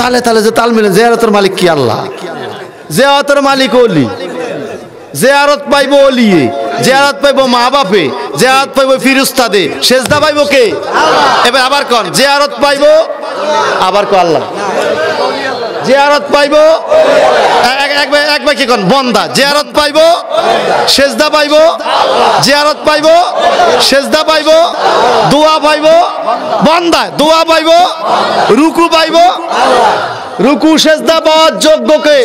তালে তালে যে তাল মিলে জিয়ারতের মালিক কি আল্লাহ, জিয়ারতের মালিক ওলি, জিয়ারত পাইবো ওলিয়ে, জিয়ারত পাইবো মা বাপে, জিয়ারত পাইবো ফিরিস্তাদে, সেজদা পাইবো কে? এবার আবার কোন জিয়ারত পাইবো, আবার কো আল্লাহ, জিয়ারত পাইবো এক ভাই কি কোন বন্দা, জিয়ারত পাইবো সেজদা পাইবো, জিয়ারত পাইবো সেজদা পাইবো, দোয়া পাইবো বন্দা, দোয়া পাইবো, রুকু পাইবো, রুকু সেজদা পাওয়ার যোগ্য কে?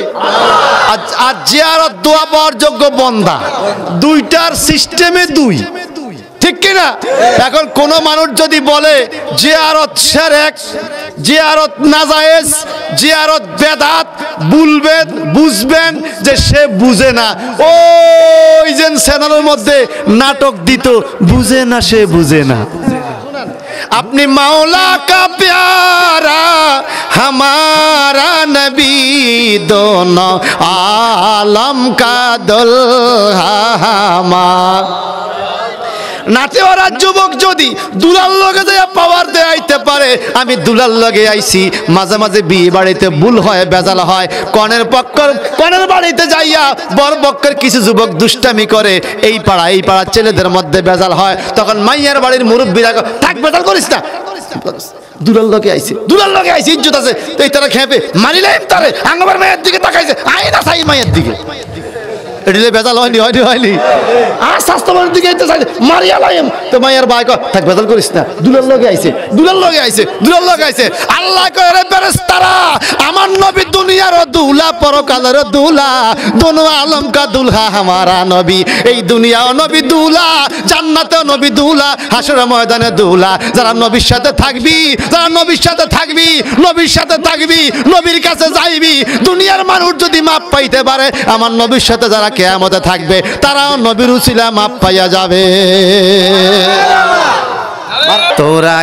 আর জিয়ারত দোয়া পাওয়ার যোগ্য বন্দা। দুইটার সিস্টেমে দুই, ঠিক কিনা? এখন কোন মানুষ যদি বলে জিয়ারত শিরক, জিয়ারত নাজায়েজ, জিয়ারত বেদাত, বলবেন বুঝবেন যে সে বুঝে না। ওই যে চ্যানেলের মধ্যে নাটক দিত, বুঝে না, সে বুঝে না। अपनी मौला का प्यारा हमारा नबी दोनों आलम का दुल्हा हमारा। নাচে ওরা যুবক যদি দুলাল লগে যায় পাওয়ার দিয়ে আইতে পারে, আমি দুলাল লগে আইছি। মাঝে মাঝে বিয়ে বাড়িতে ভুল হয়, বেজাল হয়, কনের বাড়িতে যাইয়া বর পক্ষের কিছু যুবক দুষ্টামি করে, এই পাড়ার ছেলেদের মধ্যে বেজাল হয়। তখন মাইয়ার বাড়ির মুরব্বীরা থাক বেজাল করিস না, দুলাল লগে আইছে, দুলাল লগে আইছে, ইজ্জত আছে। এই তারা খেপে মারিলে তারে আঙ্গবার মায়ের দিকে তাকাইছে, আই না সাই মায়ের দিকে, এটিলে বেজাল হয়নি আর স্বাস্থ্যবানের দিকে মারিয়া লাইম তো মায়ের ভাই থাক বেজাল করিস না, দুলাল লগে আইছে, দুলাল লগে আইছে, দুলাল লগে আইছে। আল্লাহ কয় রে ফেরেশতারা, আমার নবী দুনিয়ার দুলা পরকালের দুলা, দোনো আলম কা দুলহা হামারা নবী। এই দুনিয়াও নবী দুলা, জান্নাতেও নবী দুলা, হাসরের ময়দানে দুলা। যারা নবীর সাথে থাকবি, যারা নবীর সাথে থাকবি, নবীর সাথে থাকবি, নবীর কাছে যাইবি, দুনিয়ার মানুষ যদি মাপ পাইতে পারে, আমার নবীর সাথে যারা কিয়ামতে থাকবে তারাও নবীর উসিলা মাপ পাইয়া যাবে। তোরা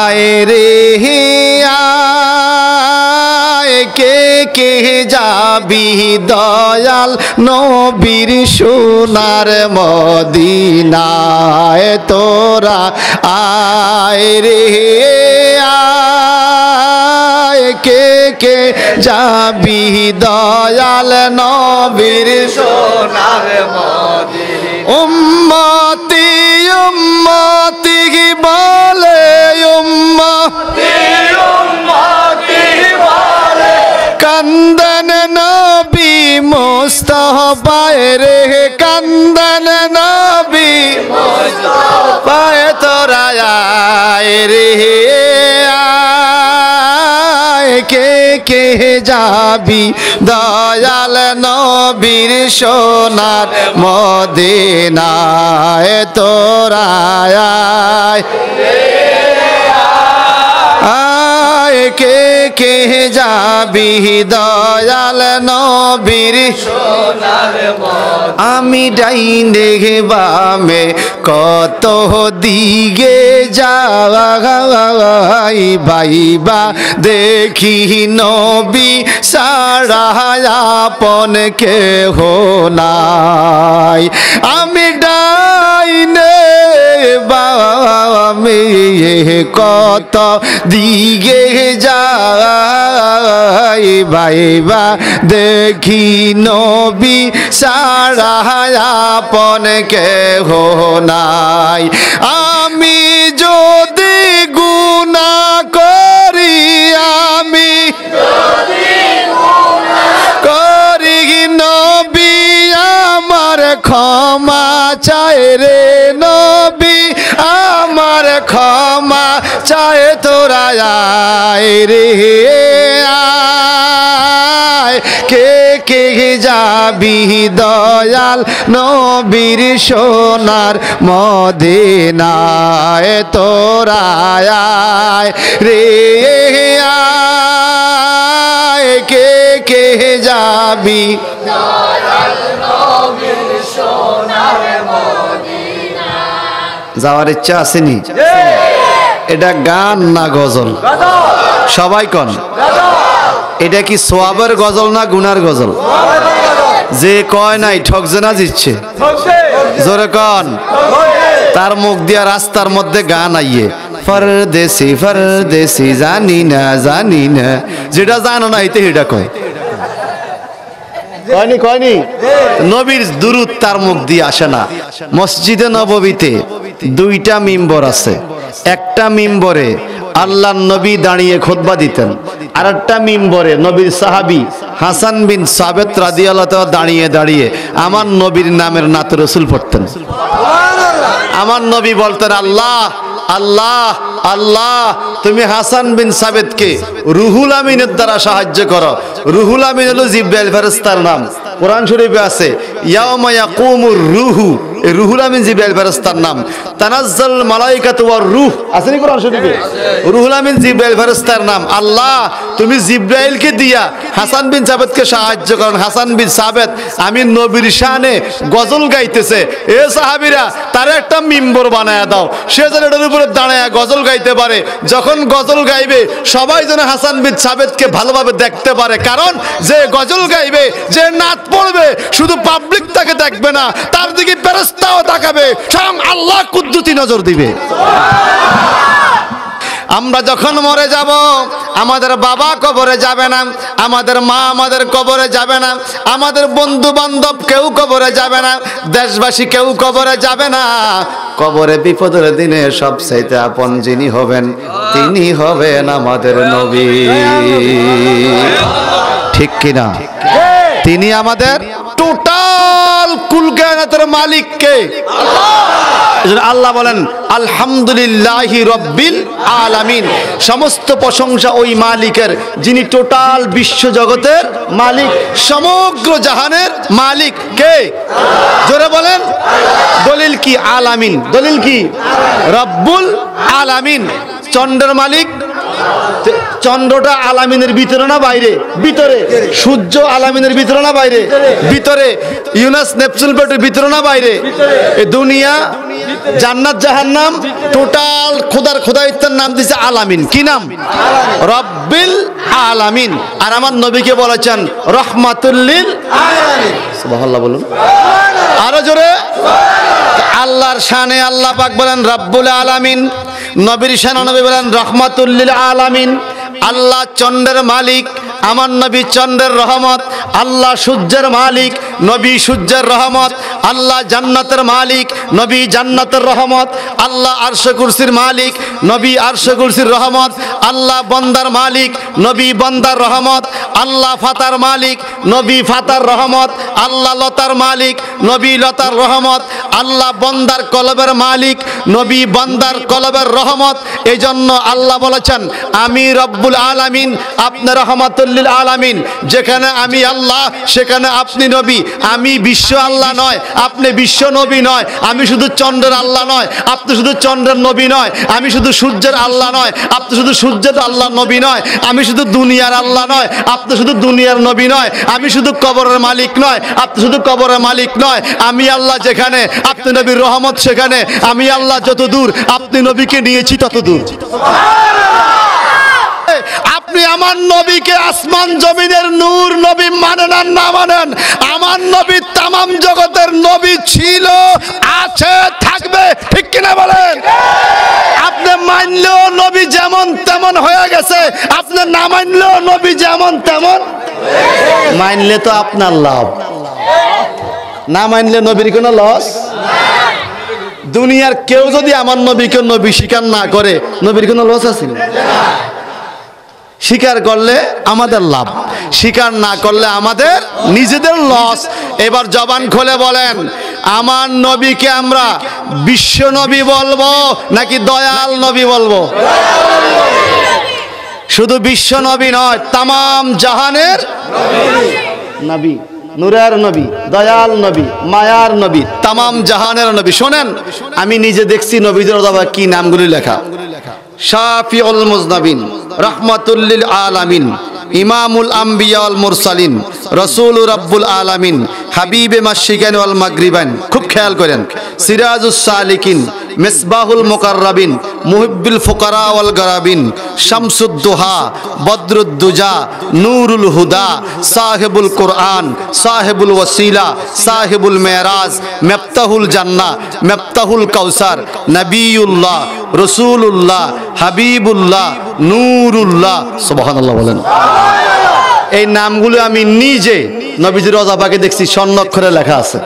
আয় রে আয়, কে কে যাবি দয়াল নবীর সোনার মদিনায়। তোরা আয় রে আয়, কে কে যাবি দয়াল নবীর সোনার মদিনায়। উম্মতি উম্মতি বলে, উম্মতি উম্মতি বলে, কান্দন নবী মুস্তাফায়ে রে, কান্দন নবী মুস্তাফায়ে। তোরা আয় রে আয়, কে কে যাবি দয়াল নবীর সোনার মদিনায়। তোরা আয় আয়, কে কে যাবি দয়াল নবীর সোনার মদিনায়। আমি ডাইনে বামে কত দিকে যাই, বাইবা দেখি নবী সারা আপন কেহ নাই। আমি ডাইনে বামে কত দিকে যাই, বাইবা দেখি নবী সারা আপন কেহ নাই। আমি যদি গুনাহ করি, আমি করি, নবী আমার ক্ষমা চায় রে, নবী আমার ক্ষমা চায়। তোরা আয় রে আয়, কে কে যাবি দয়াল নবীর সোনার মদিনায়। তোরা আয় রে আয়, কে কে যাবি দয়াল নবীর সোনার মদিনায়। যাওয়ার ইচ্ছা আসেনি? এটা গান না গজল? সবাই কন, এটা কি সোয়াবের গজল না গুনার গজল? যে কয় নাই ঠকছে না জিতছে? জোরে কন। তার মুখ দিয়া রাস্তার মধ্যে গান আইয়ে পরদেশি পরদেশি জানি না যেটা জানো না এতে এটা কয় কয়নি নবীর দুরূদ তার মুখ দিয়ে আসে না। মসজিদে নববীতে 2টা মিম্বর আছে। একটা মিম্বরে আল্লাহর নবী দাঁড়িয়ে খুতবা দিতেন, আরেকটা মিম্বরে নবীর সাহাবী হাসান বিন সাবিত রাদিয়াল্লাহু তাআলা দাঁড়িয়ে আমার নবীর নামের নাত রাসূল পড়তেন। আমার নবী বলতেন, আল্লাহ আল্লাহ আল্লাহ, তুমি হাসান বিন সাবিতকে রুহুল আমিনের দ্বারা সাহায্য করো। রুহুল আমিন হলো জিব্রাইল ফেরেশতার নাম, কোরআন শরীফে আছে ইয়াউমা ইয়াকুমুর রুহু, এই রুহুল আমিন জিব্রাইল ফেরেশতার নাম। তানাজ্জালুল মালাইকাতু ওয়ার রূহ, আছে নি কোরআন শরীফে? রুহুল আমিন জিব্রাইল ফেরেশতার নাম। আল্লাহ তুমি জিব্রাইলকে দিয়া হাসান বিন সাবিতকে সাহায্য করেন। হাসান বিন সাবিত আমি নবীর শানে গজল গাইতেছে, এ সাহাবীরা তারে একটা মিম্বর বানায়া দাও, সে যেন এটার উপরে দাঁড়ায়া গজল গাইতে পারে। যখন গজল গাইবে সবাই যেন হাসান বিন সাবিতকে ভালোভাবে দেখতে পারে, কারণ যে গজল গাইবে, যে নাত পড়বে, শুধু পাবলিক তাকে দেখবে না, তার দিকে ফেরেশতাও তাকাবে, স্বয়ং আল্লাহ কুদরতি নজর দিবে। আমরা যখন মরে যাব, আমাদের বাবা কবরে যাবে না, আমাদের মা আমাদের কবরে যাবে না, আমাদের বন্ধু বান্ধব কেউ কবরে যাবে না, দেশবাসী কেউ কবরে যাবে না। কবরে বিপদের দিনে সবচাইতে আপন যিনি হবেন, তিনি হবেন আমাদের নবী। ঠিক কিনা? তিনি আমাদের টোটাল কুল কায়নাতের মালিক কে? আল্লাহ বলেন আলহামদুলিল্লাহি রাব্বিল আলামিন, সমস্ত প্রশংসা ওই মালিকের যিনি টোটাল বিশ্ব জগতের মালিক, সমগ্র জাহানের মালিক কে? জোরে বলেন। দলিল কি? আলামিন। দলিল কি? রব্বুল আলামিন। চন্দ্রের মালিক, চন্দ্রটা আলামিনের ভিতরে না বাইরে? ভিতরে। সূর্য আলামিনের ভিতরে না বাইরে? ভিতরে। ইউনাস নেপচুন প্লেটের ভিতরে না বাইরে? এই দুনিয়া, জান্নাত, জাহান্নাম, টোটাল খোদার খোদাইত্বের নাম দিয়েছে আলামিন। কি নাম? রব্বিল আলামিন। আর আমার নবীকে বলেছেন রহমাতুল লিল আলামিন। সুবহানাল্লাহ বলুন আরো জোরে। আল্লাহর শানে আল্লাহ পাক বলেন রব্বুল আলামিন, নবীর শানে নবী বলেন রহমাতুল লিল আলামিন। আল্লাহ চন্দ্রের মালিক, আমার নবী চন্দ্রের রহমত। আল্লাহ সূর্যের মালিক, নবী সূর্যের রহমত। আল্লাহ জান্নাতের মালিক, নবী জান্নাতের রহমত। আল্লাহ আরশে কুরসির মালিক, নবী আরশে কুরসির রহমত। আল্লাহ বন্দার মালিক, নবী বন্দার রহমত। আল্লাহ ফাতার মালিক, নবী ফাতার রহমত। আল্লাহ লতার মালিক, নবী লতার রহমত। আল্লাহ বন্দার কলবের মালিক, নবী বন্দার কলবের রহমত। এই জন্য আল্লাহ বলেছেন আমি রব্বুল আলামিন, আপনি রহমাতুল লিল আলামিন। যেখানে আমি আল্লাহ সেখানে আপনি নবী। আমি বিশ্ব আল্লাহ নয়, আপনি বিশ্ব নবী নয়। আমি শুধু চন্দ্রের আল্লাহ নয়, আপনি শুধু চন্দ্রের নবী নয়। আমি শুধু সূর্যের আল্লাহ নয়, আপনি শুধু সূর্যের আল্লাহ নবী নয়। আমি শুধু দুনিয়ার আল্লাহ নয়, আপনি শুধু দুনিয়ার নবী নয়। আমি শুধু কবরের মালিক নয়, আপনি শুধু কবরের মালিক নয়। আমি আল্লাহ যেখানে, আপনি নবীর রহমত সেখানে। আমি আল্লাহ যত দূর, আপনি নবীকে নিয়েছি তত দূর। আপনি আমার নবীকে আসমান জমিনের নূর নবী মানেন আর না মানেন, আমার নবী তামাম জগতের নবী ছিল, আছে, থাকবে। ঠিক কিনা বলেন? আপনি মানলেও নবী যেমন তেমন হয়ে গেছে, আপনি না মানলেও নবী যেমন তেমন। মানলে তো আপনার লাভ, না মানলে নবীর কোনো লস। দুনিয়ার কেউ যদি আমার নবীকে নবী স্বীকার না করে, নবীর কোনো লস আছে? স্বীকার করলে আমাদের লাভ, স্বীকার না করলে আমাদের নিজেদের লস। এবার জবান খুলে বলেন, আমার নবীকে আমরা বিশ্ব নবী বলবো নাকি দয়াল নবী বলবো? শুধু বিশ্ব নবী নয়, তামাম জাহানের নবী, নূরের নবী, দয়াল নবী, মায়ার নবী, তামাম জাহানের নবী। শোনেন, আমি নিজে দেখছি নবীদের কি নামগুলি লেখা। শাফিউল মুজনাবিন, রাহমাতুল লিল আলামিন, ইমামুল আম্বিয়া ওয়াল মুরসালিন, রাসূলুর রাব্বুল আলামিন, হাবিবে মাশরিকান ওয়াল মাগরিবান। খুব খেয়াল করেন। সিরাজুস সালিকিন, মিসবাহুল মুকাররাবিন, মুহিব্বুল ফুকারা ওয়াল গারাবিন, শামসুদ দুহা, বদরুদ দুজা, নূরুল হুদা, সাহেবুল কোরআন, সাহেবুল ওয়াসিলা, সাহেবুল মেরাজ, মিফতাহুল জান্নাহ, মিফতাহুল কাউসার, নবিউল্লাহ, রাসূলুল্লাহ, হাবিবুল্লাহ, নূরুল্লাহ। সুবহানাল্লাহ বলেন। এই নামগুলো আমি নিজে নবীজির রওজা পাকে দেখছি, স্বর্ণাক্ষরে লেখা আছে।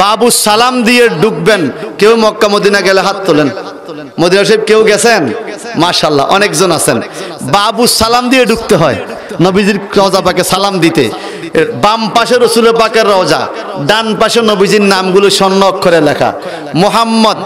বাবু সালাম দিয়ে ঢুকবেন। কেউ মক্কা মদিনা গেলে হাত তোলেন। মদিনা শরীফ কেউ গেছেন? মাশাআল্লাহ, অনেকজন আছেন। বাবু সালাম দিয়ে ঢুকতে হয় নবীজির রওজা পাকে সালাম দিতে। বাম পাশে রাসূলের পাকের রওজা, ডান পাশে নবীজির নামগুলো স্বর্ণ অক্ষরে লেখা। মুহাম্মদ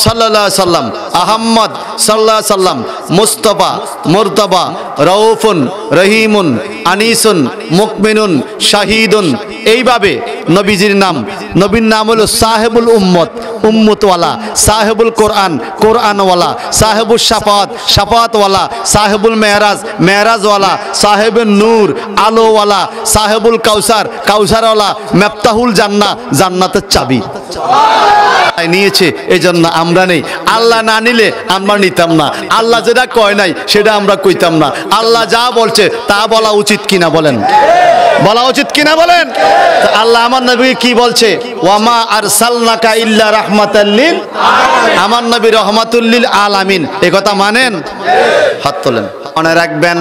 সাল্লাল্লাহু আলাইহি সাল্লাম, আহম্মদ সাল্লাল্লাহু আলাইহি সাল্লাম, মুস্তাফা, মুরতাবা, রাউফুন, রহিমুন, আনিসুন, মুকমিনুন, শাহিদুন। এইভাবে নবীজির নাম। নবীর নাম হলো সাহেবুল উম্মত, উম্মতওয়ালা, সাহেবুল কোরআন, কোরআনওয়ালা, সাহেবুল শাফাত, শাফাতওয়ালা, সাহেবুল মেরাজ, মেরাজওয়ালা, সাহেবুল নূর, আলোওয়ালা, সাহেবুল কাউসার, কাউসারওয়ালা, মিফতাহুল জান্নাহ, জান্নাতের চাবি নিয়েছে। এই জন্য আমরা নেই। আল্লাহ না নিলে আমরা নিতাম না। আল্লাহ যেটা কয় নাই সেটা আমরা কইতাম না। আল্লাহ যা বলছে তা বলা উচিত কিনা বলেন? বলা উচিত কিনা বলেন? আল্লাহ আমার নবী কি বলছে? ওয়ামা আরসালনাকা ইল্লা রাহমাতাল লিল আলামিন। আমার নবী রহমাতুল লিল আলামিন। এই কথা মানেন? হাত তোলেন। মনে রাখবেন,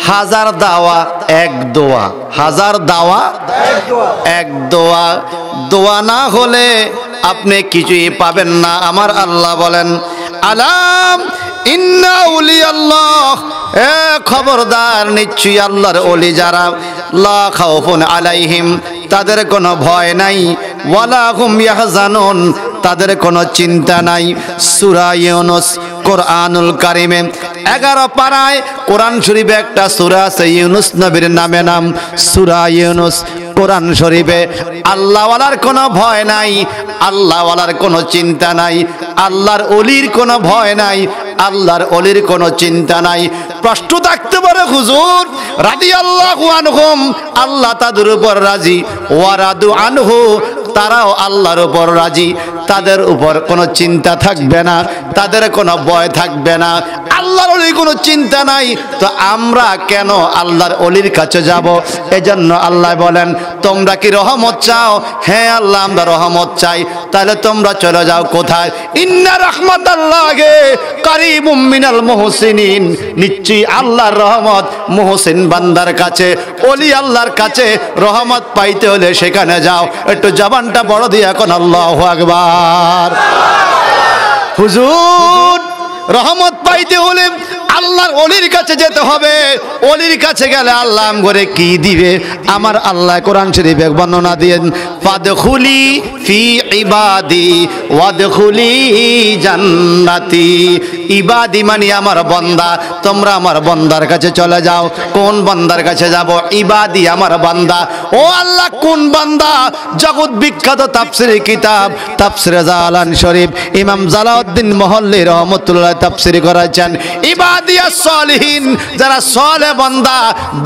হাজার দাওয়া এক দোয়া, হাজার দাওয়া এক দোয়া। দোয়া না হলে আপনি কিছুই পাবেন না। আমার আল্লাহ বলেন, আলাম ইন্না আউলিয়াল্লাহ, খবরদার, নিশ্চয়ই আল্লাহর ওলি যারা, লা খাউফুন আলাইহিম, তাদের কোনো ভয় নাই, ওয়ালা হুম ইয়াহজানুন, তাদের কোনো চিন্তা নাই। সূরা ইউনূস, কোরআনুল কারিমে 11 পারায় কোরআন শরীফে একটা সূরা আছে ইউনূস নবীর নামে নাম, সূরা ইউনূস। কোরআন শরীফে আল্লাহওয়ালার কোনো ভয় নাই, আল্লাহওয়ালার কোনো চিন্তা নাই, আল্লাহর ওলির কোনো ভয় নাই, আল্লাহর ওলির কোনো চিন্তা নাই। প্রশ্ন থাকতে পারে, হুজুর রাদিয়াল্লাহু আনহুম, আল্লাহ তাদের উপর রাজি, ওয়ারাদু আনহু, তারাও আল্লাহর উপর রাজি, তাদের উপর কোনো চিন্তা থাকবে না, তাদের কোনো ভয় থাকবে না, আল্লাহর ওলির কোনো চিন্তা নাই। তো আমরা কেন আল্লাহর ওলির কাছে যাব? এজন্য আল্লাহ বলেন, তোমরা কি রহমত চাও? হ্যাঁ আল্লাহ, আমরা রহমত চাই। তাহলে তোমরা চলে যাও কোথায়? ইন্না রাহমাতাল্লাহি কারীবুম মিনাল মুহসিনিন, নিশ্চয়ই আল্লাহর রহমত মুহসিন বান্দার কাছে, ওলি আল্লাহর কাছে। রহমত পাইতে হলে সেখানে যাও। একটু জবানটা বড় দিয়ে এখন আল্লাহু আকবার। হুজুর, রহমত পাইতে হলে আল্লাহর ওলির কাছে যেতে হবে। ওলির কাছে গেলে আল্লাহ আমগরে কি দিবে? আমার আল্লাহ কোরআন শরীফে বর্ণনা দিয়েন, ফাদখুলি ফি ইবাদি ওয়াদখুলি জান্নাতি। ইবাদি মানে আমার বান্দা। তোমরা আমার বান্দার কাছে চলে যাও। কোন বান্দার কাছে যাব? ইবাদি, আমার বান্দা। ও আল্লাহ, কোন বান্দা? জগৎ বিখ্যাত তাফসীরি কিতাব তাফসীরে জালান শরীফ, ইমাম জালাউদ্দিন মহল্লি রহমাতুল্লাহ তাফসীর করেছেন, ইবাদিয়াস সালিহিন, যারা সালেহ বান্দা,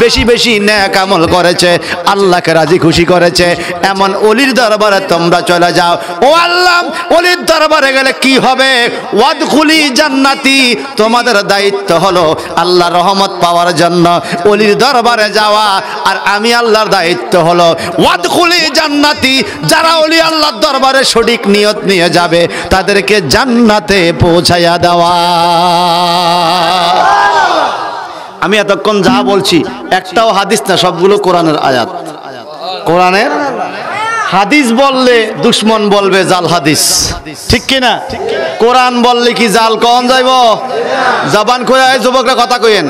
বেশি বেশি নেক আমল করেছে, আল্লাহকে রাজি খুশি করেছে, এমন ওলির দরবারে তোমরা চলে যাও। ও আল্লাহ, ওলির দরবারে গেলে কি হবে? ওয়াদখুলি জান্নাতি, তোমাদের দায়িত্ব হলো আল্লাহর রহমত পাওয়ার জন্য ওলির দরবারে যাওয়া। আর আমি আল্লাহর দায়িত্ব হলো ওয়াদখুলি জান্নাতি, যারা ওলি আল্লাহর দরবারে সঠিক নিয়ত নিয়ে যাবে তাদেরকে জান্নাতে পৌঁছায়া দেওয়া। আমি এতক্ষণ যা বলছি একটাও হাদিস না, সবগুলো কোরআনের আয়াত। কোরআনের হাদিস বললে দুশ্মন বলবে জাল হাদিস, ঠিক কিনা? কোরআন বললে কি জাল কন যাইব? জবান খুলে যুবকরা কথা কইেন,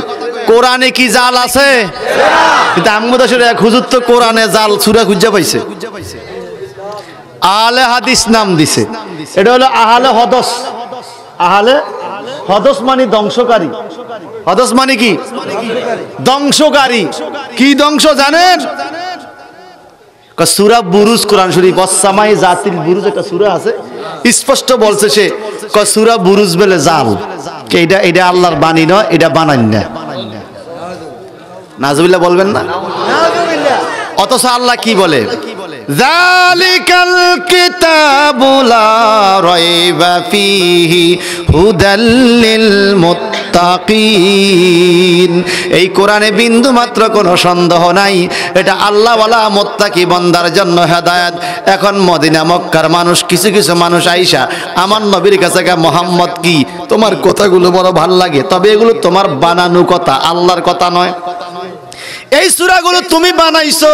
কোরআনে কি জাল আছে? কিন্তু আমগোদাসের এক হুজুর তো কোরআনে জাল সূরা খুঁজে পাইছে, আহলে হাদিস নাম দিছে। এটা হলো আহলে হদস। আহলে হদস মানে ধ্বংসকারী। হদস মানে কি? ধ্বংসকারী। কি ধ্বংস জানেন? সূরা বুরুজ, কোরআন শরীফ, ওয়াসসামাই জাতিল বুরুজ একটা সূরা আছে, স্পষ্ট বলছে সে, সূরা বুরুজ বলে জাল। এটা আল্লাহর বাণী নয়, এটা বানান না। নাউজুবিল্লাহ বলবেন না? অথচ আল্লাহ কি বলে? যালিকাল কিতাবু লা রাইবা ফীহি হুদাল লিল মুত্তাকিন। এই কোরআনে বিন্দু মাত্র কোনো সন্দেহ নাই, এটা আল্লাহওয়ালা মুত্তাকি বান্দার জন্য হেদায়েত। এখন মদিনা মক্কার মানুষ, কিছু কিছু মানুষ আইসা আমার নবীর কাছে কে মুহাম্মদ কি, তোমার কথাগুলো বড় ভাল লাগে, তবে এগুলো তোমার বানানো কথা, আল্লাহর কথা নয়। এই সূরাগুলো তুমি বানাইছো।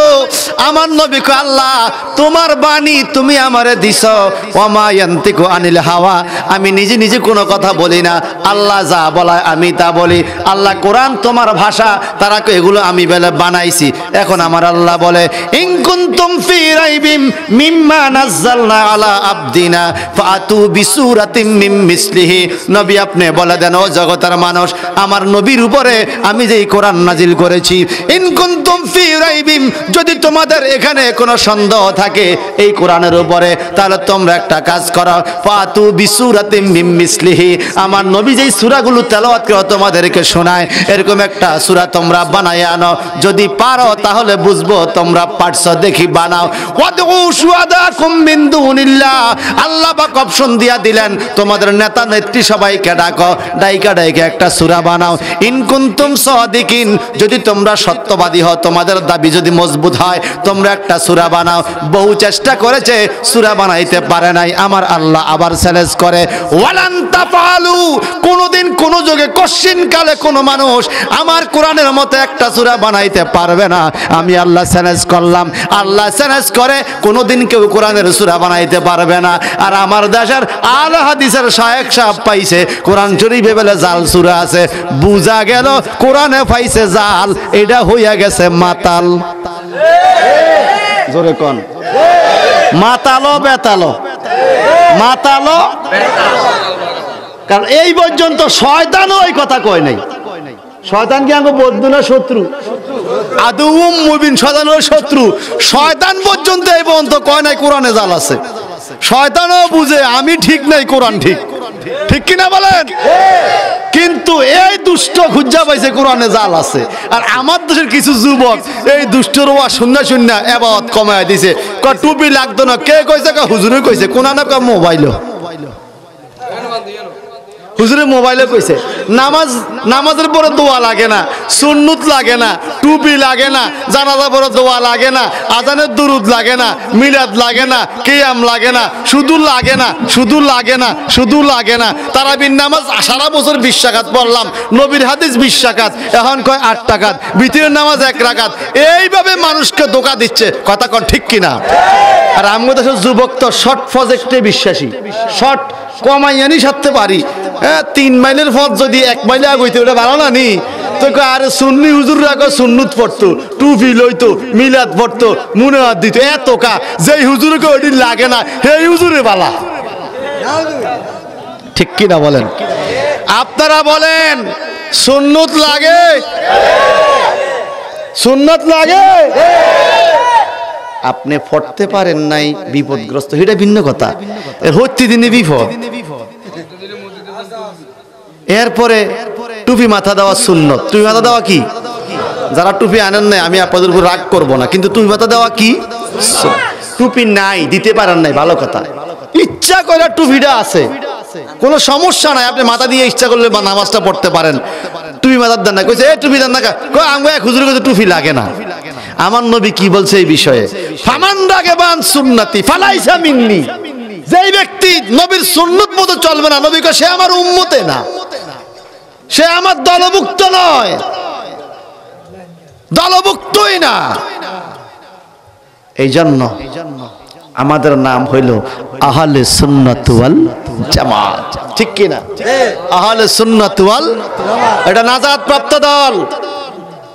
আমার নবী কয়, আল্লাহ তোমার বাণী, তুমি আমারে দিছো। ওমা ইয়ান্তিকু আনিল হাওয়া, আমি নিজে নিজে কোনো কথা বলি না, আল্লাহ যা বলায় আমি তা বলি। আল্লাহ কোরআন তোমার ভাষা, তারা কয় এগুলো আমি বলে বানাইছি। এখন আমার আল্লাহ বলে, ইন কুনতুম ফি রাইবিম মিম্মা নাযালনা আলা আবদিনা ফাতু বিসূরাতিম মিন মিসলিহি। নবী আপনি বলে দেন, ও জগতের মানুষ, আমার নবীর উপরে আমি যেই কোরআন নাজিল করেছি, ইন কুনতুম ফি রাইবিম, যদি তোমাদের এখানে কোনো সন্দেহ থাকে এই কোরআনের উপরে, তাহলে তোমরা একটা কাজ করো, ফাতু বিসূরাতিম মিন মিসলিহি, আমার নবী যেই সূরাগুলো তেলাওয়াত করে তোমাদেরকে শোনায়, এরকম একটা সূরা তোমরা বানায় আনো। যদি পারো তাহলে বুঝবো তোমরা পারছো, দেখি বানাও। ওয়াদউ শুহাদাকুম মিন দুনিল্লাহ, আল্লাহ পাক অপশন দিয়া দিলেন, তোমাদের নেতা নেত্রী সবাইকে ডাকো, ডাইকা ডাইকা একটা সূরা বানাও। ইন কুনতুম সাদিকিন, যদি তোমরা সত্যবাদী হও, তোমাদের দাবি যদি মজবুত হয়, তোমরা একটা সূরা বানাও। বহু চেষ্টা করেছে, সূরা বানাইতে পারে নাই। আমার আল্লাহ আবার চ্যালেঞ্জ করে, ওয়ালান তাফালু, কোনদিন কোন যুগে কশিন কালে কোন মানুষ আমার কোরআনের মতো একটা সূরা বানাইতে পারবে না। আমি আল্লাহ চ্যালেঞ্জ করলাম। আল্লাহ চ্যালেঞ্জ করে, কোনদিন কেউ কোরআনের সূরা বানাইতে পারবে না। আর আমার দেশের আল হাদিসের শায়েখ সাহেব পাইছে কোরআন শরীফে বলে জাল সূরা আছে, বুঝা গেল কোরআনে পাইছে জাল, এটা হইয়া গেছে মাতাল। জোরে কোন, মাতালো বেতালো, মাতালো কারণ এই পর্যন্ত শয়তানও ওই কথা কয় নাই। শয়তান কি আমাকে বন্ধু না শত্রু? আদুউম মুবিন, শয়তান হলো শত্রু। শয়তান পর্যন্ত এই পর্যন্ত কয় নাই কোরআনে জাল আছে। শয়তানও বুঝে আমি ঠিক নাই, কোরআন ঠিক, ঠিক কিনা বলেন? কিন্তু এই দুষ্ট খুঁজা পাইছে কোরআনে জাল আছে। আর আমার দেশের কিছু যুবক এই দুষ্টর ওয়া শূন্য শূন্য এবাদত কমায় দিছে, কয় টুপি লাগতো না। কে কইছে? হুজুরে কইছে। কোন না কয় মোবাইল, হুজুরে মোবাইলে কইছে। নামাজের পরে দোয়া লাগে না, সুন্নত লাগে না, টুপি লাগে না, জানাজা পরে দোয়া লাগে না, আজানের দুরুদ লাগে না, মিলাদ লাগে না, কিয়াম লাগে না, শুধু লাগে না, শুধু লাগে না, শুধু লাগে না। তারাবির নামাজ সারা বছর 20 রাকাত পড়লাম, নবীর হাদিস 20 রাকাত, এখন কয় 8 রাকাত, বিতিরের নামাজ 1 রাকাত। এইভাবে মানুষকে ধোঁকা দিচ্ছে, কথা কন ঠিক কিনা? আর আমাদের দেশের যুবক তো শর্ট প্রজেক্টে বিশ্বাসী, শর্ট কমাইয়ানি সারতে পারি। 3 মাইলের পথ যদি 1 মাইলে আগইতে, ওটা ভালো না নি? তো আরে সুন্নি হুজুররা সুন্নত পড়তো, টুপি লইতো, মিলাদ পড়তো, মুনাজাত দিত, এত কা যেই হুজুরকে ওইটি লাগে না, সেই হুজুরে বালা। ঠিক কিনা বলেন? আপনারা বলেন সুন্নত লাগে? সুন্নত লাগে? আপনি পড়তে পারেন নাই, বিপদগ্রস্ত, এটা ভিন্ন কথা। হত্যি দিনে বিপদ। এরপরে টুপি মাথা দেওয়া সুন্নত। টুপি মাথা দেওয়া কি? যারা টুপি আনেন নাই আমি আপনাদের উপর রাগ করব না, কিন্তু টুপি মাথা দেওয়া কি? টুপি নাই, দিতে পারেন নাই, ভালো কথা। ইচ্ছা করে টুপিটা আছে, কোনো সমস্যা নাই, আপনি মাথা দিয়ে ইচ্ছা করলে বা নামাজটা পড়তে পারেন। টুপি মাথার দেন না, কইছে এই টুপি দেন না, কই আমি এক হুজুরের কাছে টুপি লাগে না। আমার নবী কি বলছে এই বিষয়ে? ফামান রাগিবান সুন্নতি ফালাইসা মিন্নি, যেই ব্যক্তি নবীর সুন্নত মতো চলবে না, নবী কয় সে আমার উম্মতে না, সে আমার দলভুক্ত নয়, দলভুক্তই না। এই জন্য আমাদের নাম হইল আহলে সুন্নাত ওয়াল জামাত, ঠিক কি না? আহলে সুন্নাত ওয়াল, এটা নাজাত প্রাপ্ত দল।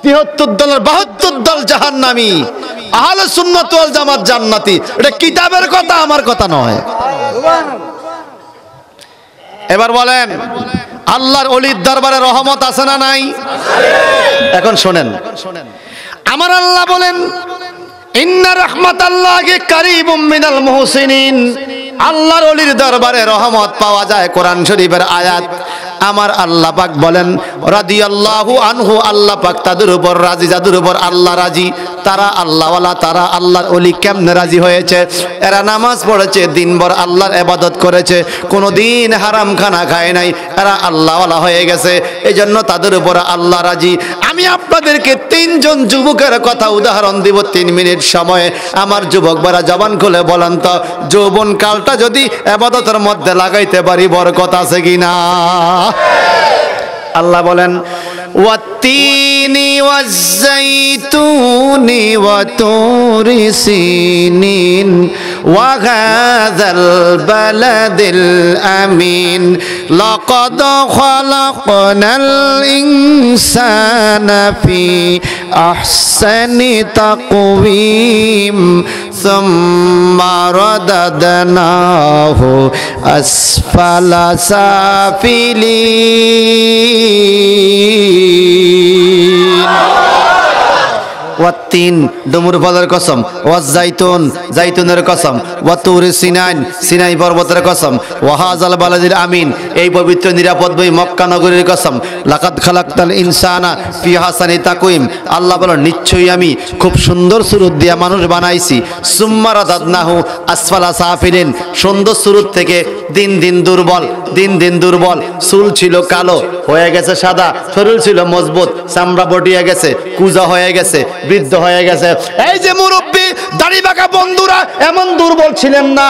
73 দলের 72 দল জাহান্নামী, আহলে সুন্নাত ওয়াল জামাত জান্নাতি। এটা কিতাবের কথা, আমার কথা নয়। এবার বলেন, আল্লাহর ওলির দরবারে রহমত আছে না নাই? এখন শোনেন, আমার আল্লাহ বলেন ইন্না রাহমাতাল্লাহি কারীবুম মিনাল মুহসিনিন। আল্লাহর ওলির দরবারে রহমত পাওয়া যায়, কোরআন শরীফের আয়াত। আমার আল্লাহ পাক বলেন রাদিয়াল্লাহু আনহু, আল্লাহ পাক তাদের উপর রাজি, যাদের উপর আল্লাহ রাজি। তারা আল্লাহওয়ালা, তারা আল্লাহর ওলি কেমনে রাজি হয়েছে? এরা নামাজ পড়েছে, দিনভর আল্লাহর ইবাদত করেছে, কোনোদিন হারাম খানা খায় নাই, এরা আল্লাহওয়ালা হয়ে গেছে, এই জন্য তাদের উপর আল্লাহ রাজি। আমি আপনাদেরকে তিনজন যুবকের কথা উদাহরণ দিব 3 মিনিট সময়ে। আমার যুবক বারা জবান খুলে বলেন তো, যৌবন কালটা যদি ইবাদতের মধ্যে লাগাইতে পারি বরকত আছে কিনা? আল্লাহ বলেন ওয়াত্তিনি ওয়াজ্জাইতুনি ওয়াতুরি সিনিন ওয়া হাযাল বালাদিল আমিন লাকাদ খালাকনাল ইনসানা ফি আহসানি তাকওয়িম সুম্মা রাদাদনাহু আসফালা সাফিলিন। ওয়াত্তিন ডুমুর ফলের কসম, ওয়াজ্জাইতুন জাইতুনের কসম, ওয়াতুর সিনাইন সিনাই পর্বতের কসম, ওয়াহাজাল বালাদিল আমিন এই পবিত্র নিরাপদ বই মক্কা নগরীর কসম। লাকাদ খালাকতাল ইনসানা ফি হাসানি তাকওয়িম, আল্লাহ বলেন নিশ্চয়ই আমি খুব সুন্দর সুরত দিয়া মানুষ বানাইছি। সুম্মা রাদাদনাহু আসফালা সাফিলিন, সুন্দর সুরত থেকে দিন দিন দুর্বল, দিন দিন দুর্বল। চুল ছিল কালো হয়ে গেছে সাদা, শরীর ছিল মজবুত, চামড়া বটিয়ে গেছে, কুজা হয়ে গেছে, বৃদ্ধ হয়ে গেছে। এই যে মুরব্বী দাড়ি বাঁকা বন্ধুরা এমন দুর্বল ছিলেন না,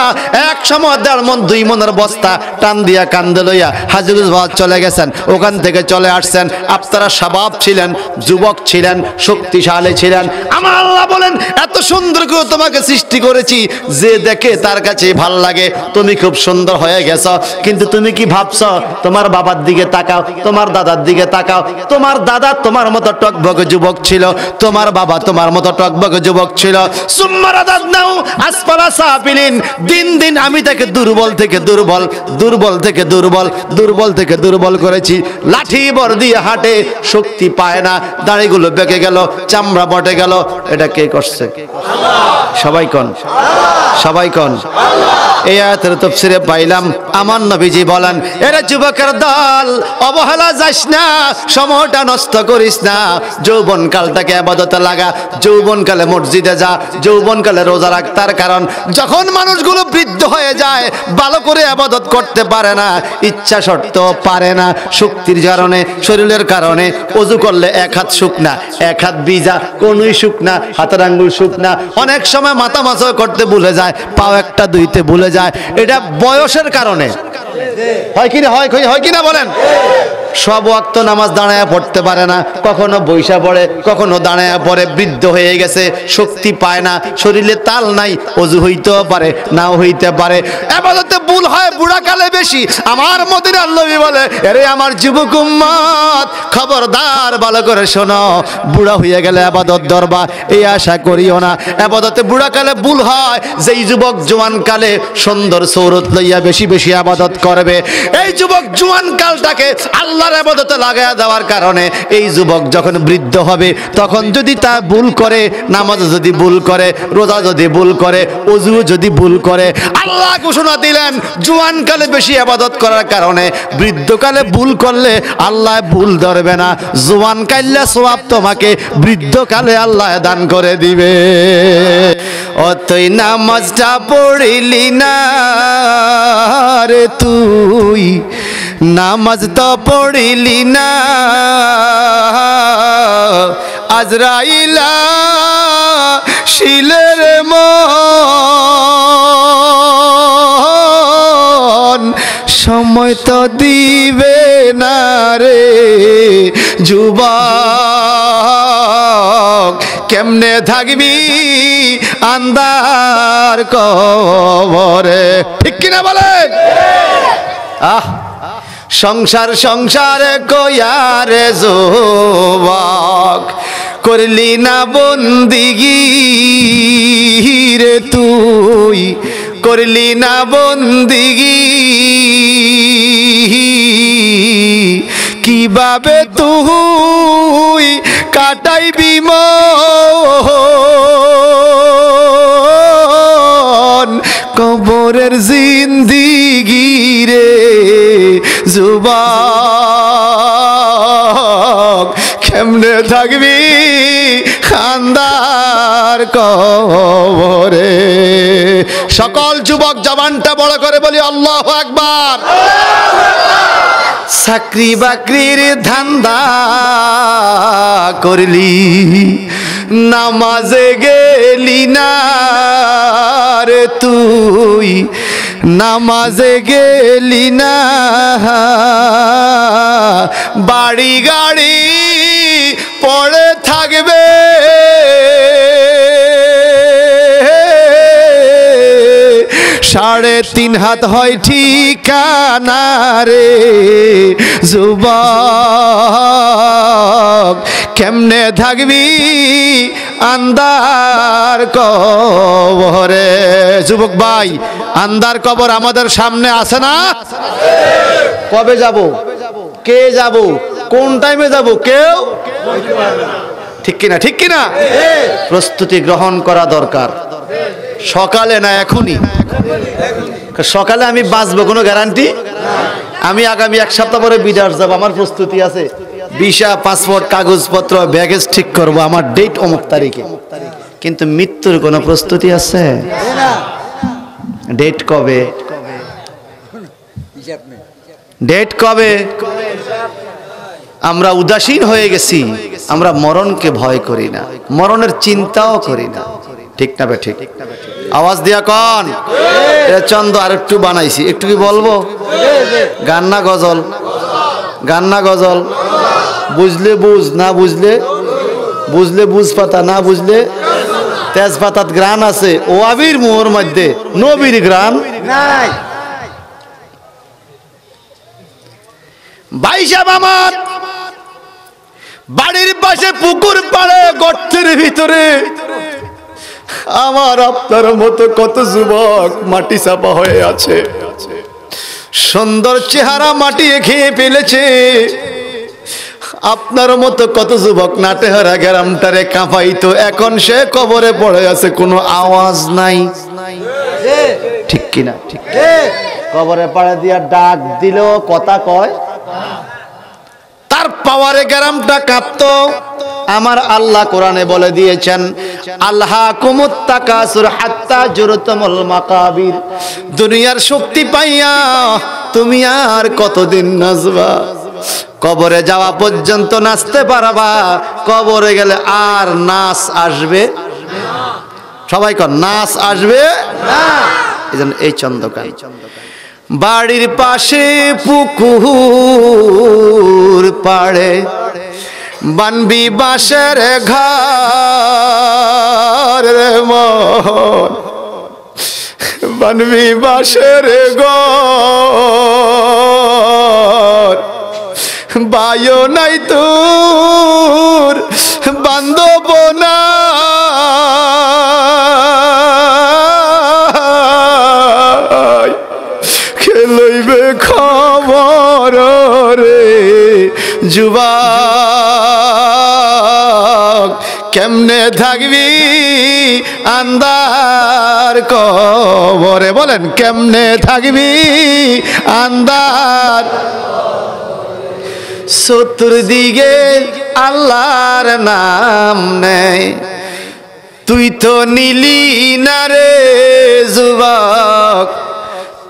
এক সময় 1.5 মণ 2 মণের বস্তা টান দিয়া কান্দে লইয়া হাজিরুজ্জামান চলে গেছেন, ওখান থেকে চলে আসছেন। আপনারা শাবাব ছিলেন, যুবক ছিলেন, শক্তিশালী ছিলেন। আমার আল্লাহ বলেন এত সুন্দর করে তোমাকে সৃষ্টি করেছি, যে দেখে তার কাছে ভাল লাগে। তুমি খুব সুন্দর হয়ে গেছো, কিন্তু তুমি কি ভাবছো? তোমার বাবার দিকে তাকাও, তোমার দাদার দিকে তাকাও। তোমার দাদা তোমার মতো টকবকে যুবক ছিল, তোমার বাবা তোমার মতো টকবকে যুবক ছিল। সুম্মা রাদাদনাহু আসফালা সাফিলিন, দিন দিন আমি তাকে দুর্বল থেকে দুর্বল, দুর্বল থেকে দুর্বল, দুর্বল থেকে দুর্বল করেছি। লাঠি বর দিয়ে হাঁটে, শক্তি পায় না, দাড়িগুলো বেঁকে গেল, চামড়া বটে গেল। এটা কে করছে? সবাই কোন, সবাই কোন। এই আয়াতের তাফসীরে পাইলাম আমার নবীজি বলেন, এরা যুবকের দল অবহেলা যাস না, সময়টা নষ্ট করিস না, যৌবন কালটাকে ইবাদতে লাগা, যৌবন কালে মসজিদে যা, যৌবন কালে রোজা রাখ। তার কারণ যখন মানুষগুলো বৃদ্ধ হয়ে যায়, ভালো করে ইবাদত করতে পারে না, ইচ্ছা সত্ত্বেও পারে না, শক্তির কারণে, শরীরের কারণে। ওযু করলে 1 হাত শুকনা, 1 হাত ভিজা, কোনই শুকনা, হাতের আঙ্গুল শুকনা। অনেক সময় মাথা মাথা করতে ভুলে যায়, পাও একটা দুইতে ভুলে যায়। এটা বয়সের কারণে হয় কিনা, হয় কিনা বলেন? সব ওয়াক্ত নামাজ দাঁড়ায় পড়তে পারে না, কখনো বৈশা পড়ে, কখনো দাঁড়ায় পড়ে। বৃদ্ধ হয়ে গেছে, শক্তি পায় না, শরীরে তাল নাই, ওযু হইতেও পারে, নাও হইতে পারে। ইবাদতে ভুল হয় বুড়াকালে বেশি। আমার মদিনার নবী বলে, আরে আমার যুবক উম্মত খবরদার, ভালো করে শোনো, বুড়া হইয়া গেলে ইবাদত ধরবা এই আশা করিও না। ইবাদতে বুড়াকালে ভুল হয়। যেই যুবক জওয়ান কালে সুন্দর সৌরত লইয়া বেশি বেশি ইবাদত করবে, এই যুবক জওয়ান কালটাকে আল্লাহর ইবাদতে লাগায়া দেওয়ার কারণে এই যুবক যখন বৃদ্ধ হবে, তখন যদি তা ভুল করে, নামাজ যদি ভুল করে, রোজা যদি ভুল করে, ওযু যদি ভুল করে, আল্লাহ ঘোষণা দিলেন জওয়ান কালে বেশি ইবাদত করার কারণে বৃদ্ধকালে ভুল করলে আল্লাহ ভুল ধরবে না। জওয়ান কাইল্লা সওয়াব তোমাকে বৃদ্ধকালে আল্লাহ দান করে দিবে। ও তুই নামাজটা পড়িলি না রে, তুই নামাজ তো পড়িলি না, আজরাইলা শিলের মন সময় তো দিবে না রে যুবক, কেমনে থাকবি আন্ধার কবরে? ঠিক কিনা বলেন? সংসার সংসার কয়ারে যুবক, করলি না বন্দিগি রে তুই, করলি না বন্দিগি, কিভাবে তুই কাটাইবি মন কবরের জিন্দিগি রে যুবক, কেমনে থাকবি আন্ধার কবরে। সকল যুবক জবানটা বড় করে বলি আল্লাহু আকবার। চাকরি বাকরির ধান্দা করলি, নামাজে গেলি না রে তুই, নামাজে গেলি না, বাড়ি গাড়ি পড়ে থাকবে, সাড়ে তিন হাত হয় ঠিকানা রে যুবক, কেমনে থাকবি আন্ধার কবরে। যুবক ভাই, আন্ধার কবর আমাদের সামনে আছে না? কবে যাব, কে যাব, কোন টাইমে যাব, কেউ ঠিক কিনা, ঠিক কিনা? প্রস্তুতি গ্রহণ করা দরকার। সকালে না এখনই? সকালে আমি বাঁচবো কোনো গ্যারান্টি? আমি আগামী এক সপ্তাহ পরে বিদেশ যাব, আমার প্রস্তুতি আছে, ভিসা পাসপোর্ট কাগজপত্র ব্যাগেজ ঠিক করব, আমার ডেট অমুক তারিখে। কিন্তু মৃত্যুর কোনো প্রস্তুতি আছে? ডেট কবে, ডেট কবে? আমরা উদাসীন হয়ে গেছি, আমরা মরণকে ভয় করি না, মরণের চিন্তাও করি না। ঠিক না বে ঠিক? আওয়াজ দিয়া কন। চন্দ আর একটু বানাইছি, একটু কি বলবো? গান না গজল? গান না গজল? বুঝলে বুঝ, না বুঝলে বুঝলে বুঝ পাতা, না বুঝলে তেজপাতাত গ্রান আছে, ও আবির মোহর মধ্যে নবীর গ্রান নাই। ভাই সাহেব আমার, বাড়ির পাশে পুকুর পাড়ে গর্তের ভিতরে আমার আপনার মতো কত যুবক মাটি চাপা হয়ে আছে, সুন্দর চেহারা মাটিয়ে খেয়ে ফেলেছে। আপনার মতো কত যুবক নাটেহারা গ্রামটারে কাঁপাইতো, এখন সে কবরে পড়ে আছে, কোনো আওয়াজ নাই। ঠিক কিনা? ঠিক। কবরে পাড়ে দিয়া ডাক দিল, কথা কয়, তার পাওয়ারে গ্রামটা কাঁপতো। আমার আল্লাহ কোরআনে বলে দিয়েছেন, আল্লাহকুমুত তাকাসুর হাত্তা জুরতুমুল মাকাবির, দুনিয়ার শক্তি পাইয়া তুমি আর কতদিন নাচবা? কবরে যাওয়া পর্যন্ত নাচতে পারবা, কবরে গেলে আর নাচ আসবে সবাই কর, নাচ আসবে না। এজন্য এই চন্দ্রকাল, বাড়ির পাশে পুকুর পাড়ে বানবি বাঁশের ঘর রে মন, বানবি বাঁশের ঘর, বায়ো নাই তোর বান্ধব না, খেলইবে খবর রে যুবক, কেমনে থাকবি আন্ধার কবরে? বলেন, কেমনে থাকবি আন্ধার? চতুর্দিকে আল্লাহর নাম নেই, তুই তো নিলি না রে যুবক,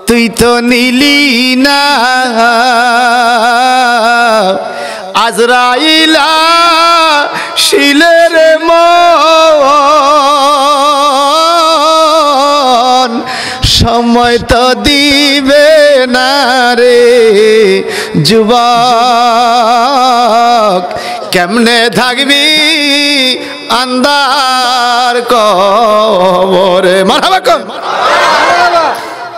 তুই তো নিলি না। আজরাইলা শিলের মন, সময় তো দিবে না রে যুবক, কেমনে থাকবি আন্ধার কবরে? মারহাবা কোন?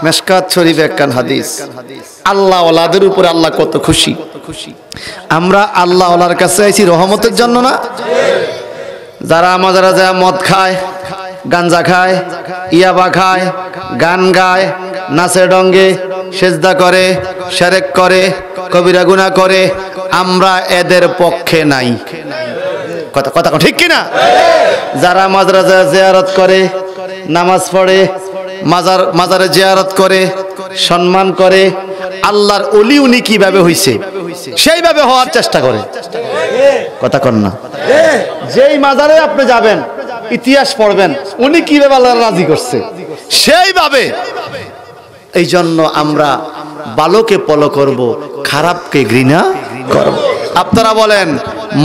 মেশকাত শরীফ একখান হাদিস, আল্লাহ ওয়ালাদের উপরে আল্লাহ কত খুশি। আমরা আল্লাহ ওয়ালার কাছে আইছি রহমতের জন্য না? যারা আমাদের যা মদ খায়, গাঞ্জা খায়, ইয়াবা খায়, গান গায়, নাচে ডঙ্গে, সেজদা করে, শিরক করে, কবিরা গুনাহ করে, আমরা এদের পক্ষে নাই। কথা কথা ঠিক কিনা? যারা মাদ্রাসা জিয়ারত করে, নামাজ পড়ে, মাজারে জিয়ারত করে, সম্মান করে, আল্লাহর ওলি উনি কিভাবে হইছে সেইভাবে হওয়ার চেষ্টা করে। কথা কন না? যেই মাজারে আপনি যাবেন, ইতিহাস পড়বেন, উনি কিভাবে আল্লাহ রাজি করছে সেইভাবে। এই জন্য আমরা ভালোকে ফলো করব, খারাপকে ঘৃণা করব। আপনারা বলেন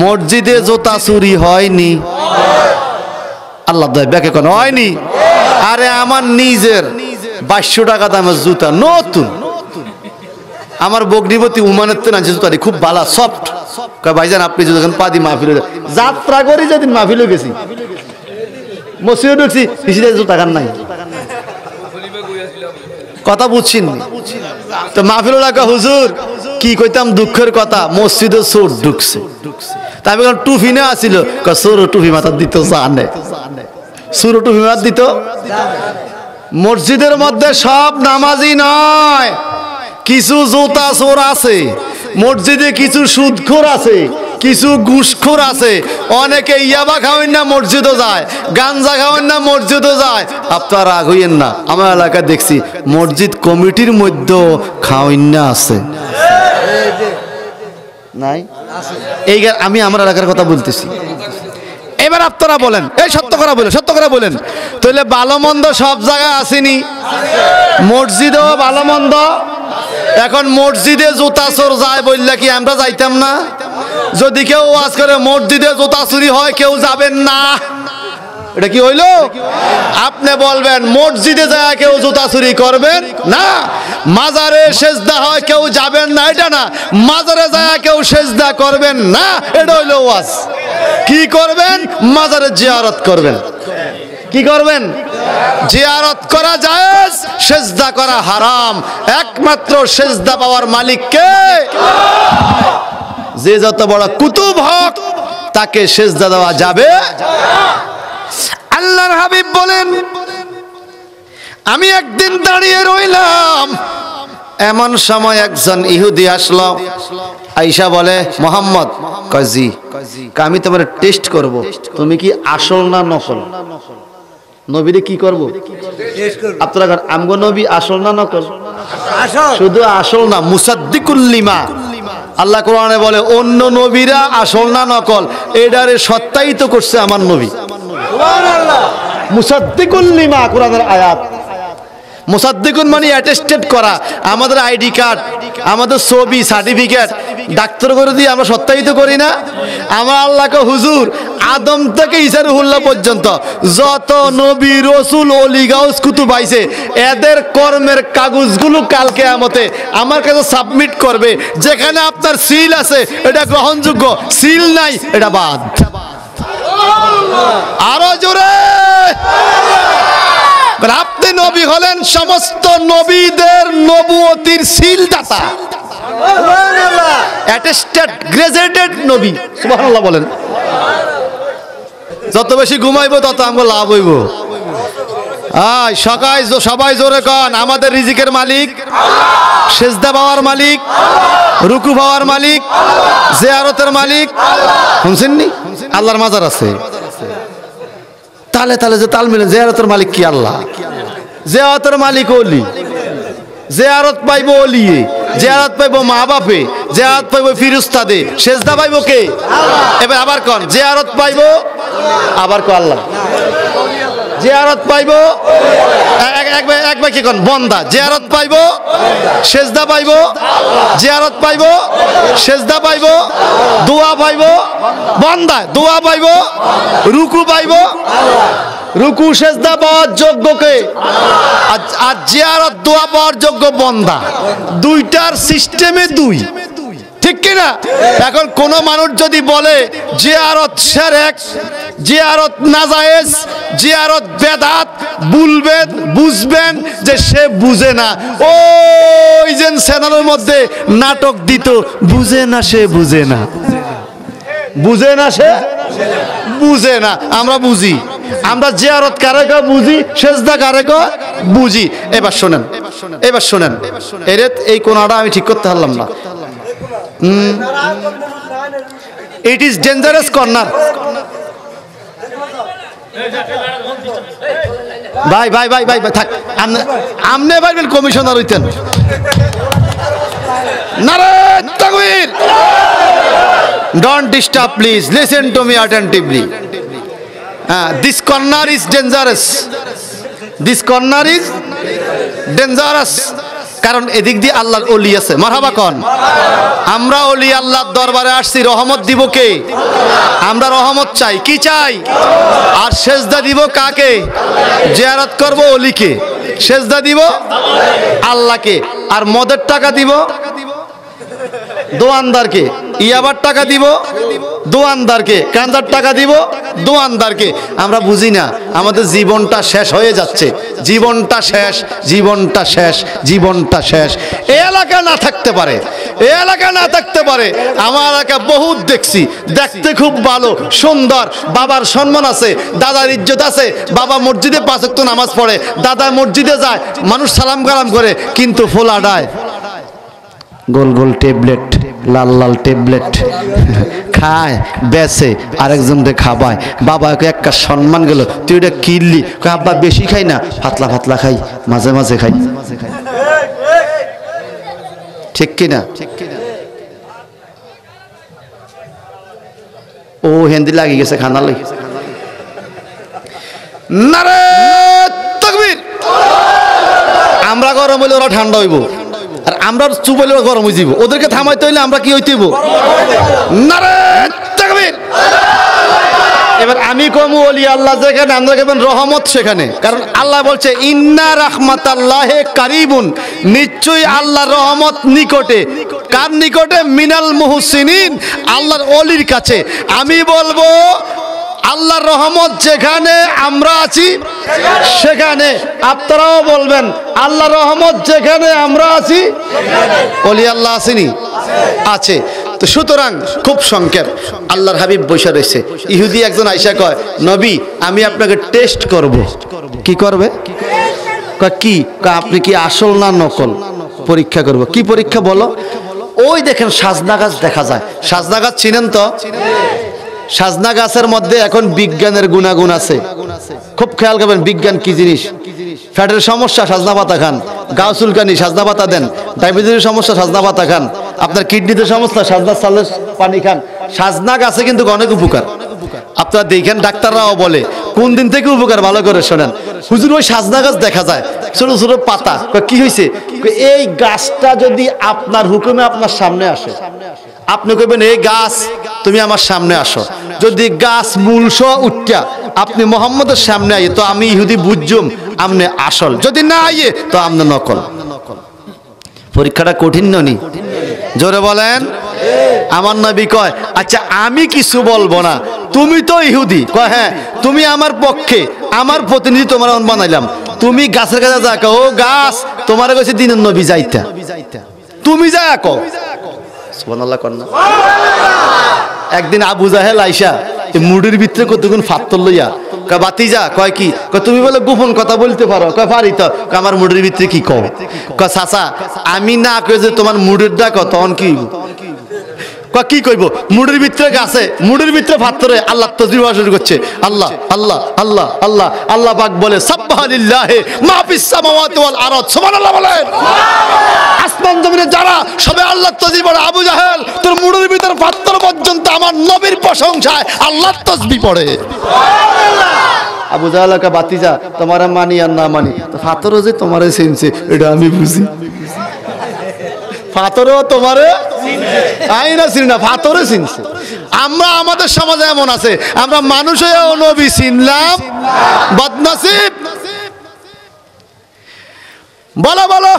মসজিদে জুতা চুরি হয়নি? আল্লাহ ব্যাকে কোন হয়নি? আরে আমার নিজের 2200 টাকা দামের জুতা নতুন, আমার বগ্নিপতি উমানের তো নাচে জুতা খুব ভালো সফট। ভাইজান আপনি যখন পাদি মাহফিল যাত্রা করি, যেদিন মাহফিলে গেছি মসজিদে ঢুকছি, জুতা কান নাই। কথা বুঝছেন? তো মাহফিল লাগা হুজুর কি কইতাম দুঃখের কথা, মসজিদে চোর ঢুকছে। তাই আমি টুপি না আসিল, চোর টুপি মাথা দিত জানে, চোর টুপি মাথা দিত। মসজিদের মধ্যে সব নামাজি নয়, কিছু জুতা চোর আছে মসজিদে, কিছু সুদখোর আছে, কিছু ঘুষখোর আছে। অনেকে ইয়াবা খাওয়েন না মসজিদও যায়, গাঞ্জা খাওয়েন না মসজিদও যায়। আপনারা রাগ হইয়েন না, আমার এলাকায় দেখছি মসজিদ কমিটির মধ্যেও খাওয়েন না আছে নাই? এই আমি আমার এলাকার কথা বলতেছি। এবার আপনারা বলেন, এই সত্য করে বলেন, সত্য করে বলেন, তাহলে ভালো মন্দ সব জায়গায় আসেনি? মসজিদেও ভালো মন্দ। এখন মসজিদে জুতা চোর যায় বললে কি আমরা যাইতাম না? যদি কেউ ওয়াজ করে মসজিদে জুতা চুরি হয় কেউ যাবেন না, এটা কি হইল? আপনি বলবেন মসজিদে যায় কেউ জুতা চুরি করবেন না, মাজারে সেজদা হয় কেউ যাবেন না, এটা না। মাজারে যায় কেউ সেজদা করবেন না, এটা হইল ওয়াজ। কি করবেন? মাজারে জিয়ারত করবেন। কি করবেন? জিয়ারত করা জায়েজ, সেজদা করা হারাম। একমাত্র সেজদা পাওয়ার মালিক কে? যে যত বড় কুতুব হোক তাকে সেজদা দেওয়া যাবে। আল্লাহর হাবিব বলেন, আমি একদিন দাঁড়িয়ে রইলাম, এমন সময় একজন ইহুদি আসলো, আয়েশা বলে মোহাম্মদ, কাজী আমি তোমার টেস্ট করব, তুমি কি আসল না নকল? নবীরে কি করব? আপনারা আমগো নবী আসল না নকল? শুধু আসল না, মুসাদ্দিকুল লিমা। আল্লাহ কোরআনে বলে অন্য নবীরা আসল না নকল, এটারে সত্যায়িত করছে আমার নবী। সুবহানাল্লাহ। মুসাদ্দিকুল লিমা কোরআনের আয়াত। মুসাদ্দিকুন মানে অ্যাটেস্টেড করা। আমাদের আইডি কার্ড, আমাদের ছবি, সার্টিফিকেট ডাক্তার করে দিয়ে আমরা সত্যায়িত করি না? আমার আল্লাহকে হুজুর আদম থেকে ঈসা রুহুল্লাহ পর্যন্ত যত নবী রসুল ওলি গাউস কুতুব আইছে, এদের কর্মের কাগজগুলো কাল কিয়ামতে আমার কাছে সাবমিট করবে। যেখানে আপনার সিল আছে এটা গ্রহণযোগ্য, সিল নাই এটা বাদ। আরো জোরে। আপনি নবী হলেন সমস্ত নবীদের নবুয়তির সিলদাতা, অ্যাটেস্টেড গ্রেজুয়েটেড নবী। সুবহানাল্লাহ বলেন। যত বেশি ঘুমাইবো তত আমরা লাভ হইব। সবাই জোরে কন, আমাদের রিজিকের মালিক, সেজদা পাওয়ার মালিক, রুকু পাওয়ার মালিক, জিয়ারতের মালিক। শুনছেন নি? আল্লাহর মাজার আছে। তালে তালে যে তাল মিলে, জিয়ারতের মালিক কি? আল্লাহ। জিয়ারতের মালিক ওলি, জিয়ারত পাইব ওলিয়ে, জিয়ারত পাইব মা বাপে, জিয়ারত পাইব ফিরিস্তাদে, সেজদা পাইব কে? এবার আবার কন, জিয়ারত পাইব, আবার কো আল্লাহ। জিয়ারত পাইব একবার কি কন? বন্দা। জিয়ারত পাইব, সেজদা পাইব, জিয়ারত পাইব, সেজদা পাইব, দোয়া পাইব, বন্দা দোয়া পাইব, রুকু পাইব। রুকু সেজদা পাওয়ার যোগ্য কে? আর জিয়ারত দোয়া পাওয়ার যোগ্য বন্দা। দুইটার সিস্টেমে দুই, ঠিক কিনা? এখন কোন মানুষ যদি বলে জিয়ারত শিরক, জিয়ারত নাজায়েজ, জিয়ারত বেদাত, বুঝবেন যে সে বুঝে না। ওই যে চ্যানেলের মধ্যে নাটক দিত, বুঝে না সে বুঝে না, বুঝে না সে বুঝে না। আমরা বুঝি, আমরা জিয়ারত কারে কয় বুঝি, সেজদা কারে কয় বুঝি। এবার শোনেন, এবার শোনেন, এই কোনাটা আমি ঠিক করতে পারলাম না। It is dangerous corner. ভাই ভাই ভাই ভাই থাক, আমনে পারবেন কমিশনার হইতেন। নারে তাকবীর। Don't disturb, please. Listen to me attentively. This corner is dangerous. This corner is dangerous. কারণ এদিক দিয়ে আল্লাহর ওলি আছে। মারহাবা কোন? আমরা ওলি আল্লাহর দরবারে আসছি, রহমত দিব কে? আমরা রহমত চাই। কি চাই? আর সেজদা দিব কাকে? জিয়ারত করব ওলিকে, সেজদা দিব আল্লাহকে। আর মদের টাকা দিব দোয়ানদারকে, ইয়াবার টাকা দিব দোয়ানদারকে, কাঁদার টাকা দিব দোয়ানদারকে। আমরা বুঝি না আমাদের জীবনটা শেষ হয়ে যাচ্ছে, জীবনটা শেষ, জীবনটা শেষ, জীবনটা শেষ। এই এলাকা না থাকতে পারে, এই এলাকা না থাকতে পারে। আমার এলাকা বহুত দেখছি, দেখতে খুব ভালো সুন্দর, বাবার সম্মান আছে, দাদার ইজ্জত আছে, বাবা মসজিদে 5 ওয়াক্ত নামাজ পড়ে, দাদা মসজিদে যায়, মানুষ সালাম কালাম করে, কিন্তু ফোলাডায় গোল গোল ট্যাবলেট, লাল লাল ট্যাবলেট খায়, বেছে আরেকজনকে খাবায়। বাবাকে একটা সম্মান গেল, তুই এটা কিনলি, আব্বা বেশি খাই না, পাতলা পাতলা খাই, মাঝে মাঝে খাই। ঠিক কিনা? ও হেন্দি লাগি গেছে খানা লাগি। নারে তাকবীর। আমরা গরম হইলে ওরা ঠান্ডা হইব, আর আমরা চুপ হইলে ওরা গরম হয়ে যাব। ওদেরকে থামাইতে হইলে আমরা কি হইতে হইব? নারে তাকবীর। এবার আমি কমু ওলি আল্লাহ যেখানে, আমরা কেমন রহমত সেখানে। কারণ আল্লাহ বলছে ইন্না রাহমাতাল্লাহি কারিবুন, নিশ্চয়ই আল্লাহর রহমত নিকটে। কার নিকটে? মিনাল মুহসিনিন, আল্লাহর ওলির কাছে। আমি বলবো আল্লাহর রহমত যেখানে আমরা আছি সেখানে। আপনারাও বলবেন আল্লাহর রহমত যেখানে আমরা আছি ওলি আল্লাহ আসেনি? আছে। তো সুতরাং খুব সংক্ষেপ, আল্লাহর হাবিব বসে রয়েছে। ইহুদি একজন আয়েশা কয়, নবী আমি আপনাকে টেস্ট করব। কি করবে? কয় কি? কয় আপনি কি আসল না নকল পরীক্ষা করব। কি পরীক্ষা বলো? ওই দেখেন সাজনা গাছ দেখা যায়, সাজনা গাছ চিনেন তো? সাজনা গাছের মধ্যে এখন বিজ্ঞানের গুণাগুণ আছে, খুব খেয়াল করবেন। বিজ্ঞান কি জিনিস? ফ্যাটের সমস্যা সাজনা পাতা খান, গাও চুলকানি সাজনা পাতা দেন, ডায়াবেটিসের সমস্যা সাজনা পাতা খান, আপনার কিডনিতে সমস্যা সাজনা চালের পানি খান। সাজনা গাছে কিন্তু অনেক উপকার। আপনারা দেখেন ডাক্তাররাও বলে কোন দিন থেকে উপকার, ভালো করে শোনেন। হুজুর ওই সাজনা গাছ দেখা যায় ছোট ছোট পাতা, কি হয়েছে? এই গাছটা যদি আপনার হুকুমে আপনার সামনে আসে, আপনি কইবেন এই গাছ তুমি আমার সামনে আসো। যদি গাছ মূলসহ উঠা আপনি মোহাম্মদের সামনে আইয়ে, তো আমি ইহুদি বুঝুম আমনে আসল। যদি না আইয়ে তো আমনে নকল। পরীক্ষাটা কঠিন ননি? জোরে বলেন। আমার নবী কয়, আচ্ছা আমি কিছু বলবো না, তুমি তো ইহুদি। কয় হ্যাঁ, তুমি আমার পক্ষে, আমার প্রতিনিধি তোমার বানাইলাম। তুমি গাছের কাছে যা কও, ও গাছ তোমার কাছে দিনের নবী যাইতা, তুমি যা কও। সুবহানাল্লাহ কন্যা। একদিন আবু জাহেল আইসা মুড়ির ভিতরে কতক্ষণ ফাত্তর লইয়া কয় বাতিজা, কয় কি? কয় তুমি বলে গোপন কথা বলতে পারো? কয় পারি তো। আমার মুড়ির ভিতরে কি কও? কয় চাচা আমি না কই যে তোমার মুড়ির ডাক, তখন কি? কয় কি কইব? মুড়ির ভিতরে গাছে, মুড়ির ভিতরে ফাত্তরে আল্লাহ তাসবিহ শুরু করছে। আল্লাহ আল্লাহ আল্লাহ আল্লাহ। আল্লাহ পাক বলে সাব্বাহা লিল্লাহি মা ফিস সামাওয়াতি ওয়াল আরদ। সুবহানাল্লাহ বলেন। আসমান জমিনে যারা সবে আল্লাহ তাসবিহ পড়ে। আবু জাহেল তোর মুড়ির ভিতর ফাত্তর পর্যন্ত আমার নবীর প্রশংসায় আল্লাহ তাসবিহ পড়ে। সুবহানাল্লাহ। আবু জাহেল কা বাতিজা তোমারে মানি আর না মানি, তো ফাত্তরও যে তোমারে চিনছে এটা আমি বুঝি। ফাতরও তোমারে আইনা চিনি না, ফাতরে চিনছে। আমরা আমাদের সমাজে এমন আছে, আমরা মানুষ হয়েও নবী চিনলাম, বদনসিব। বলো বলো।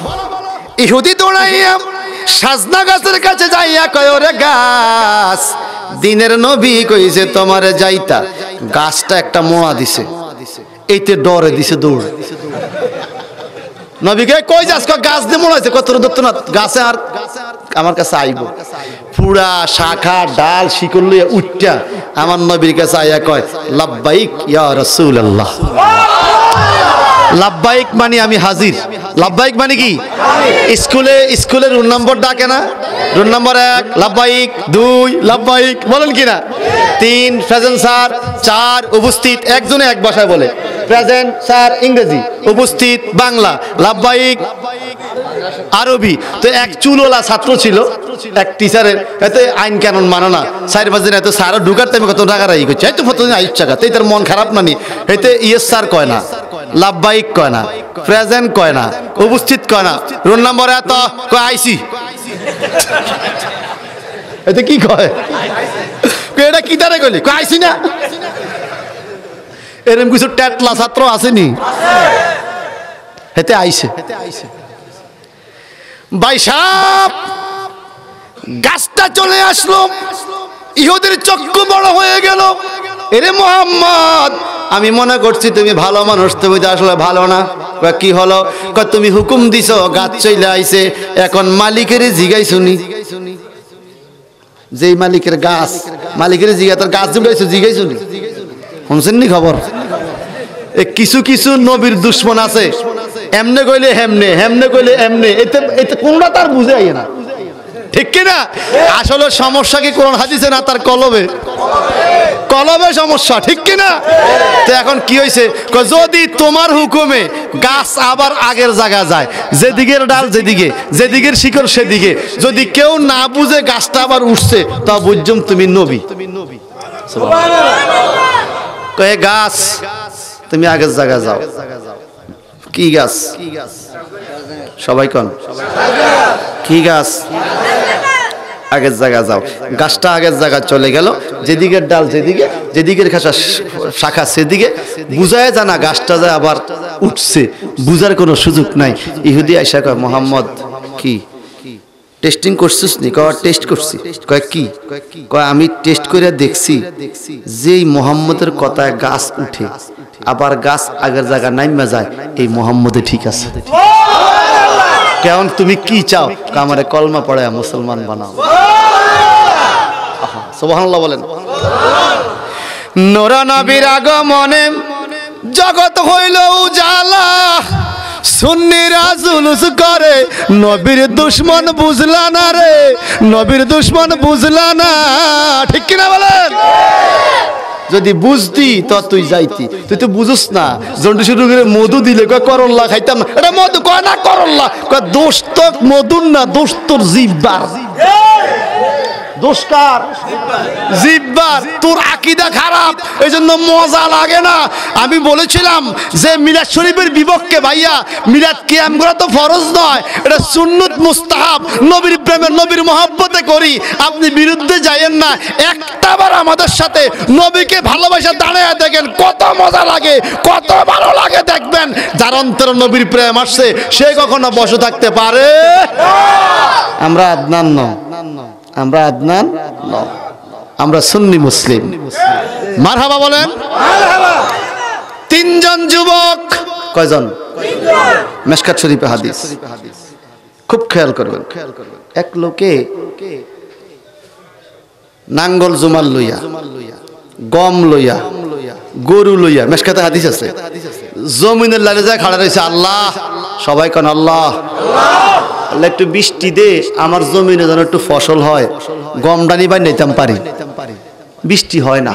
ইহুদি দৌড়াইয়া সাজনা গাছের কাছে যাইয়া কয়, ওরে গাছ দিনের নবী কইছে তোমারে যাইতা। গাছটা একটা মোয়া দিছে, এইতে ডরে দিছে দৌড়। নবীকে কই যাস? গাছ দিয়ে মনে হয়েছে কত দত্ত না গাছে আর আমার কাছে আইব। পুরা শাখা ডাল শিকল লইয়া উঠটা আমার নবীর কাছে আইয়া কয়, লাব্বাইক ইয়া রাসূলুল্লাহ। লাব্বাইক মানে আমি হাজির। লাব্বাইক মানে কি? স্কুলে রুল নম্বর ডাকে না? রুল নম্বর 1 লাব্বাইক, 2 লাব্বাইক, বলেন কিনা? 3 প্রেজেন্ট স্যার, 4 উপস্থিত। একজনে এক ভাষায় বলে, প্রেজেন্ট স্যার ইংরেজি, উপস্থিত বাংলা। লাব্বাইক আরবি। তো এক চুলওয়ালা ছাত্র ছিল এক টিচারের, এতে আইন কানুন মানে না, 4-5 দিন এত স্যারও ঢুকার টাইমে কত টাকা রাই করছে, এই তো প্রতিদিন আইস টাকা, তাই তার মন খারাপ না নি, এতে ইয়েস স্যার কয় না, লাভবাহিক কয় না, প্রেজেন্ট কয় না, উপস্থিত কয় না, রোল নাম্বার এত কয় আইসি, এতে কি কয়, এটা কি তারে কইলি কয় আইসি না। এরকম কিছু ট্যাটলা ছাত্র আসেনি, হেতে আইসে। ভাই সাহেব গাছটা চলে আসলো, ইহুদের চক্ষু বড় হয়ে গেল, এরে মোহাম্মদ আমি মনে করছি তুমি ভালো মানুষ, তুমি তো আসলে ভালো না। কি হলো? তুমি হুকুম দিছো, গাছ চলে আইছে, এখন মালিকের জিগাই শুনি, যেই মালিকের গাছ, মালিকের জিগা তার গাছ জুগাইছো জিগাই শুনি, শুনছেন নি খবর? কিছু কিছু নবীর দুশ্মন আছে, এমনে কইলে হেমনে, হেমনে কইলে এমনে, এতে এতে কোনটা তার বুঝে আইয়ে না, ঠিক কিনা? আসলে সমস্যা কি কোরআন হাদিসে না, তার কলবে, কলবে সমস্যা, ঠিক কিনা? তো এখন কি হয়েছে, যদি তোমার হুকুমে গাছ আবার আগের জায়গা যায়, যেদিকের ডাল যেদিকে, যেদিকের শিকড় সেদিকে, যদি কেউ না বুঝে গাছটা আবার উঠছে, তা বুঝছুম তুমি নবী। কয়ে গাছ তুমি আগের জায়গা যাও। কি গাছ? সবাই কন কি গাছ? আগের জায়গা যাও। গাছটা আগের জায়গা চলে গেল, যেদিকের ডাল যেদিকে, যেদিকের খাসা শাখা সেদিকে, বুঝায় জানা গাছটা যায় আবার উঠছে, বুঝার কোনো সুযোগ নাই। ইহুদি আইসা কয় মোহাম্মদ কি টেস্টিং করছিস নি? কয় টেস্ট করছি। কয় কি? কয় আমি টেস্ট করে দেখছি যেই মোহাম্মদের কথায় গাছ উঠে আবার গাছ আগের জায়গা নাইমা যায়, এই মোহাম্মদে ঠিক আছে। কেমন তুমি কি চাও? আমারে কলমা পড়ে মুসলমান বানাও। সুবহানাল্লাহ বলেন। নূর নবীর আগমনে জগৎ হইল উজালা, সুন্নিরা জুলুস করে, নবীর দুশ্মন বুঝলা না রে, নবীর দুশ্মন বুঝলা না, ঠিক কিনা বলেন? যদি বুঝতি তো তুই যাইতি, তুই তো বুঝুস না। জন্ডু শুরু করে মধু দিলে কয় করল্লা খাইতাম না, এটা মধু কয় না করল্লা, কয় দোষ তো মধুর না, দোষ তোর জিহ্বার, দোষকার জিহ্বার, তোর আকীদা খারাপ, এই জন্য মজা লাগে না। আমি বলেছিলাম যে মিলাদ শরীফের বিপক্ষে ভাইয়া, মিলাদ কিয়াম করা তো ফরজ নয়, এটা সুন্নত মুস্তাহাব, নবীর প্রেমে নবীর মহব্বতে করি, আপনি বিরুদ্ধে যাইয়েন না। একটাবার আমাদের সাথে নবীকে ভালোবাসা দাঁড়ায় দেখেন, কত মজা লাগে, কত ভালো লাগে দেখবেন। যার অন্তরে নবীর প্রেম আসছে সে কখনো বসে থাকতে পারে? আমরা আদনান নয়, আমরা আদনান নয়, আমরা সুন্নি মুসলিম। মারহাবা বলেন। তিনজন যুবক, কয়জন? মিশকাত শরীফে হাদিস, খুব খেয়াল করবেন। এক লোকে নাঙ্গল জুমাল লইয়া, গম লইয়া, গরু লইয়া, মিশকাতে হাদিস আছে, জমিনের লালে যায় খাড়া রয়েছে। আল্লাহ, সবাই কোন আল্লাহ, আল্লাহ একটু বৃষ্টি দে, আমার জমিনে যেন একটু ফসল হয়, গম ডানি বাই নিতাম পারি, বৃষ্টি হয় না।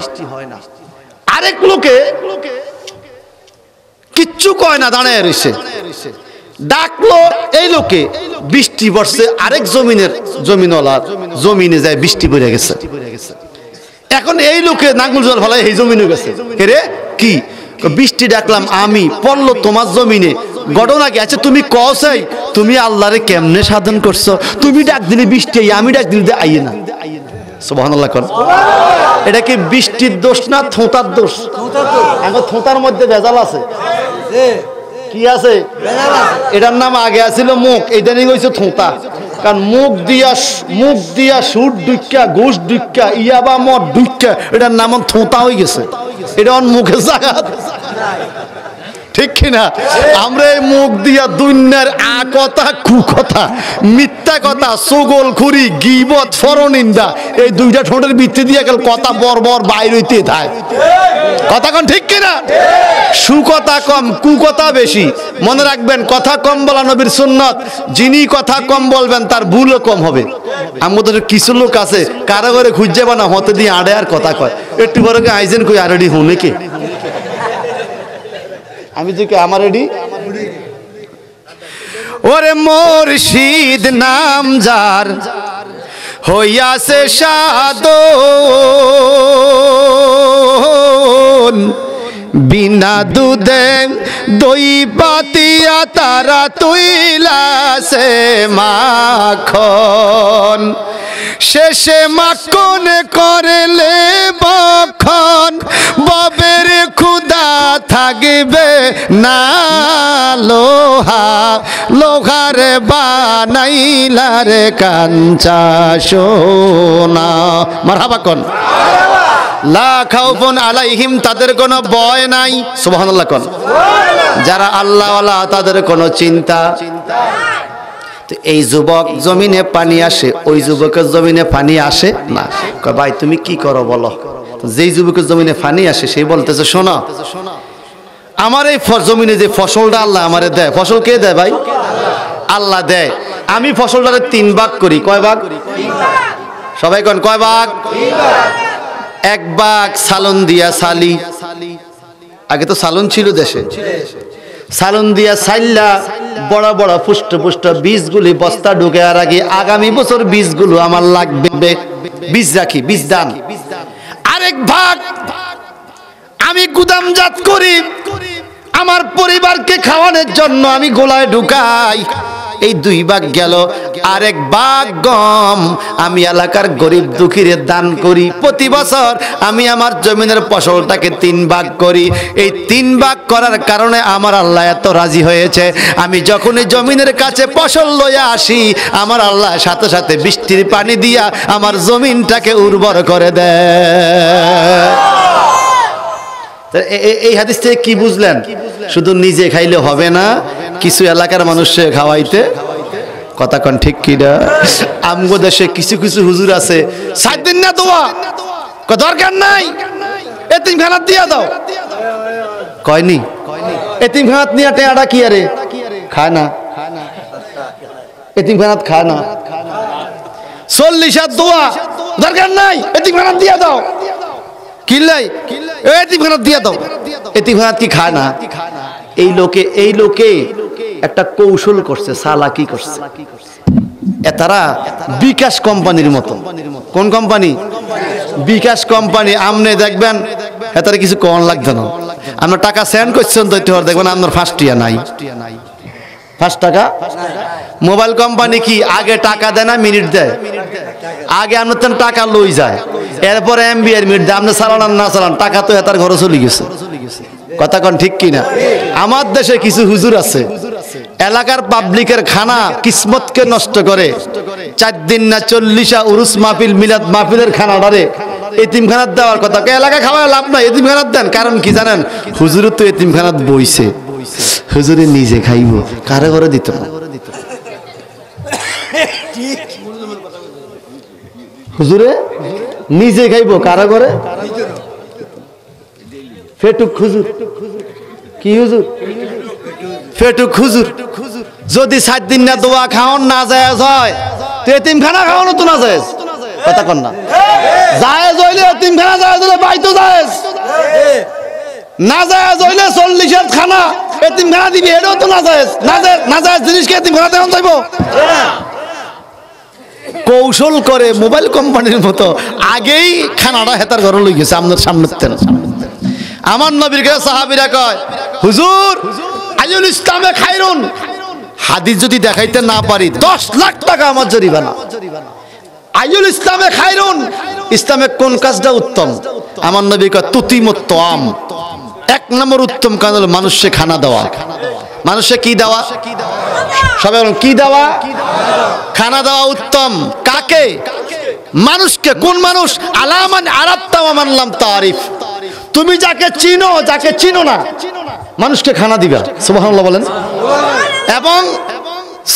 আরেক লোকে কিচ্ছু কয় না, দাঁড়ায় রয়েছে। ডাকলো এই লোকে, বৃষ্টি পড়ছে, আরেক জমিনের জমিনওয়ালার জমিনে যায় বৃষ্টি পড়ে গেছে। এখন এই লোকে নাঙ্গল জল ফেলায় এই জমিনে গেছে, রে কি বৃষ্টি ডাকলাম আমি, পড়লো তোমার জমিনে, ঘটনা কি? আচ্ছা তুমি কসাই, তুমি আল্লাহরে কেমনে সাধন করছো? তুমি ডাক দিলে বৃষ্টি, আমি ডাক দিলে আইয়ে না। সুবহানাল্লাহ কর। এটা কি বৃষ্টির দোষ না থোঁতার দোষ? এখন থোঁতার মধ্যে ভেজাল আছে। কি আছে? এটার নাম আগে আছিল মুখ, এটা নিয়ে হয়েছে থোঁতা। কারণ মুখ দিয়া সুর ডুক্কা, ঘুষ ডুক্কা, ইয়াবা মদ ডুক্কা, এটার নাম থোঁতা হয়ে গেছে। এটা মুখে জায়গা, ঠিক কিনা? আমরা এই মুখ দিয়া দুনিয়ার আ কথা, কু কথা, মিথ্যা কথা, চগল খুরি, গীবত, ফরনিন্দা, এই দুইটা ঠোঁটের ভিত্তি দিয়ে গেল কথা বর্বর বাইর হইতে থাকে। কথা কোন ঠিক কিনা? সুকথা কম, কুকথা বেশি। মনে রাখবেন, কথা কম বলা নবীর সুন্নত। যিনি কথা কম বলবেন তার ভুলও কম হবে। আমাদের কিছু লোক আছে কারো ঘরে খুঁজে বা না হতে দিয়ে আড়ে আর কথা কয়, একটু বড় কে আইজেন কই আরেডি হুনে কে, আমি যে আমার রেডি। ওরে মুর্শিদ নাম যার হইয়াছে সাধন বিনা দুধে দই পাতিয়া তারা তুইলাছে মাখন শেষে মাখন করলে বখন ববের ক্ষুধা থাকবে না লোহা লোহার বানাইলারে কাঞ্চা সোনা মারহাবা কোন লা খাউফুন আলাইহিম তাদের কোনো ভয় নাই সুবহানাল্লাহ কোন যারা আল্লাহওয়ালা তাদের কোনো চিন্তা তো এই যুবক জমিনে পানি আসে ওই যুবকের জমিনে পানি আসে না কয় ভাই তুমি কি করো বলো যেই যুবকের জমিনে পানি আসে সেই বলতেছে শোনো আমার এই জমিনে যে ফসলটা আল্লাহ আমারে দেয় ফসল কে দেয় ভাই আল্লাহ দেয় আমি ফসলটারে 3 ভাগ করি কয় ভাগ সবাই কোন কয় ভাগ এক ভাগ সালন দিয়া সালি আগে তো সালন ছিল দেশে সালন দিয়া সাইল্লা বড় বড় পুষ্ট পুষ্ট বীজগুলি বস্তা ঢুকে আর আগে আগামী বছর বীজগুলো আমার লাগবে বীজ রাখি বীজ দান আরেক ভাগ আমি গুদামজাত করি আমার পরিবারকে খাওয়ানোর জন্য আমি গোলায় ঢুকাই এই 2 ভাগ গেল আরেক ভাগ গম আমি এলাকার গরিব দুঃখীরে দান করি প্রতি বছর আমি আমার জমিনের ফসলটাকে 3 ভাগ করি এই 3 ভাগ করার কারণে আমার আল্লাহ এত রাজি হয়েছে আমি যখনই জমিনের কাছে ফসল লইয়া আসি আমার আল্লাহ সাথে সাথে বৃষ্টির পানি দিয়া আমার জমিনটাকে উর্বর করে দেয় এই হাদিস থেকে কি বুঝলেন শুধু নিজে খাইলে হবে না কিছু এলাকার মানুষকে খাওয়াইতে কথা কোন ঠিক কি না আমগো দেশে কিছু কিছু হুজুর আছে 7 দিন না দোয়া দরকার নাই এতিমখানাত দিয়া দাও কয়নি এতিমখানাত নিয়ে টেয়াটা কি আরে খায় না এতিমখানাত খায় না 40 হাত দোয়া দরকার নাই এতিমখানাত দিয়া দাও কিল্লাই এতিমখানাত দিয়া দাও এতিমখানাত কি খায় না এই লোকে একটা কৌশল করছে চালাকি করছে এতারা বিকাশ কোম্পানির মতো কোন কোম্পানি বিকাশ কোম্পানি আমনে দেখবেন এতারা কিছু কোন লাগবে না আমরা টাকা সেন্ড করছেন তো দেখবেন আপনার 5 টাকা নাই 5 টাকা মোবাইল কোম্পানি কি আগে টাকা দেয় না মিনিট দেয় আগে আপনার টাকা লই যায় এরপরে এমবি এর মিনিট দেয় আপনি চালান না চালান টাকা তো এতার ঘরে চলে গেছে কথা কোন ঠিক কিনা আমার দেশে কিছু হুজুর আছে এলাকার পাবলিকের খানা কিসমতকে নষ্ট করে 4 দিন না 40টা উরুস মাহফিল মিলাদ মাহফিলের খানাটারে এতিমখানাত দেওয়ার কথা এলাকা খাওয়ায় লাভ নাই এতিমখানাত দেন কারণ কি জানেন হুজুরের তো এতিমখানাত বইছে হুজুরে নিজে খাইব কারে ঘরে দিত না হুজুরে নিজে খাইব কারা ঘরে ফেটুক হুজুর কি হুজুর ফেটুক হুজুর যদি 7 দিন না দোয়া খাওয়ান না জায়েজ হয় তো এতিমখানা খাওয়ানো তো না জায়েজ কথা কন না জায়েজ হইলে এতিমখানা জায়েজ হইলে বাইতো জায়েজ না জায়েজ হইলে 40 এর খানা এতিমখানা দিবি এটাও তো না জায়েজ না জায়েজ জিনিসকে এতিমখানা দেন যাইবো কৌশল করে মোবাইল কোম্পানির মতো আগেই খানাটা হেতার ঘরে লই গেছে আপনার সামনে আমার নবীর কাছে সাহাবীরা কয় হুজুর আইউল ইসলামে খায়রুন হাদিস যদি দেখাইতে না পারি 10 লাখ টাকা আমার জরিমানা আইউল ইসলামে খায়রুন ইসলামে কোন কাজটা উত্তম আমার নবী কয় তুতিমুত তাম 1 নম্বর উত্তম কাজ হলো মানুষকে খানা দেওয়া মানুষকে কি দেওয়া সবাই বলুন কি দেওয়া খানা দেওয়া উত্তম কাকে মানুষকে কোন মানুষ আলামান আরাফতা ওয়া মান লাম তারিফ তুমি যাকে চিনো না মানুষকে খানা দিবা সুবহানাল্লাহ বলেন এবং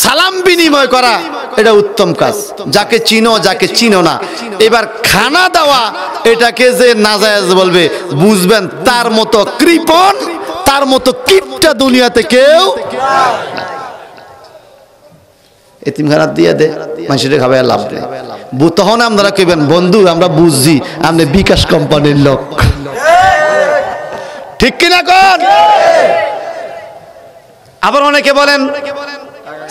সালাম বিনিময় করা এটা উত্তম কাজ যাকে চিনো না এবার খানা দেওয়া এটাকে যে নাজায়েজ বলবে বুঝবেন তার মতো কৃপণ তার মতো কিপটা দুনিয়াতে কেউ এতিমখানাত দিয়ে দে মানুষের খাবে লাভ নেই তখন আপনারা কইবেন বন্ধু আমরা বুঝছি আপনি বিকাশ কোম্পানির লোক ঠিক কিনা কোন আবার অনেকে বলেন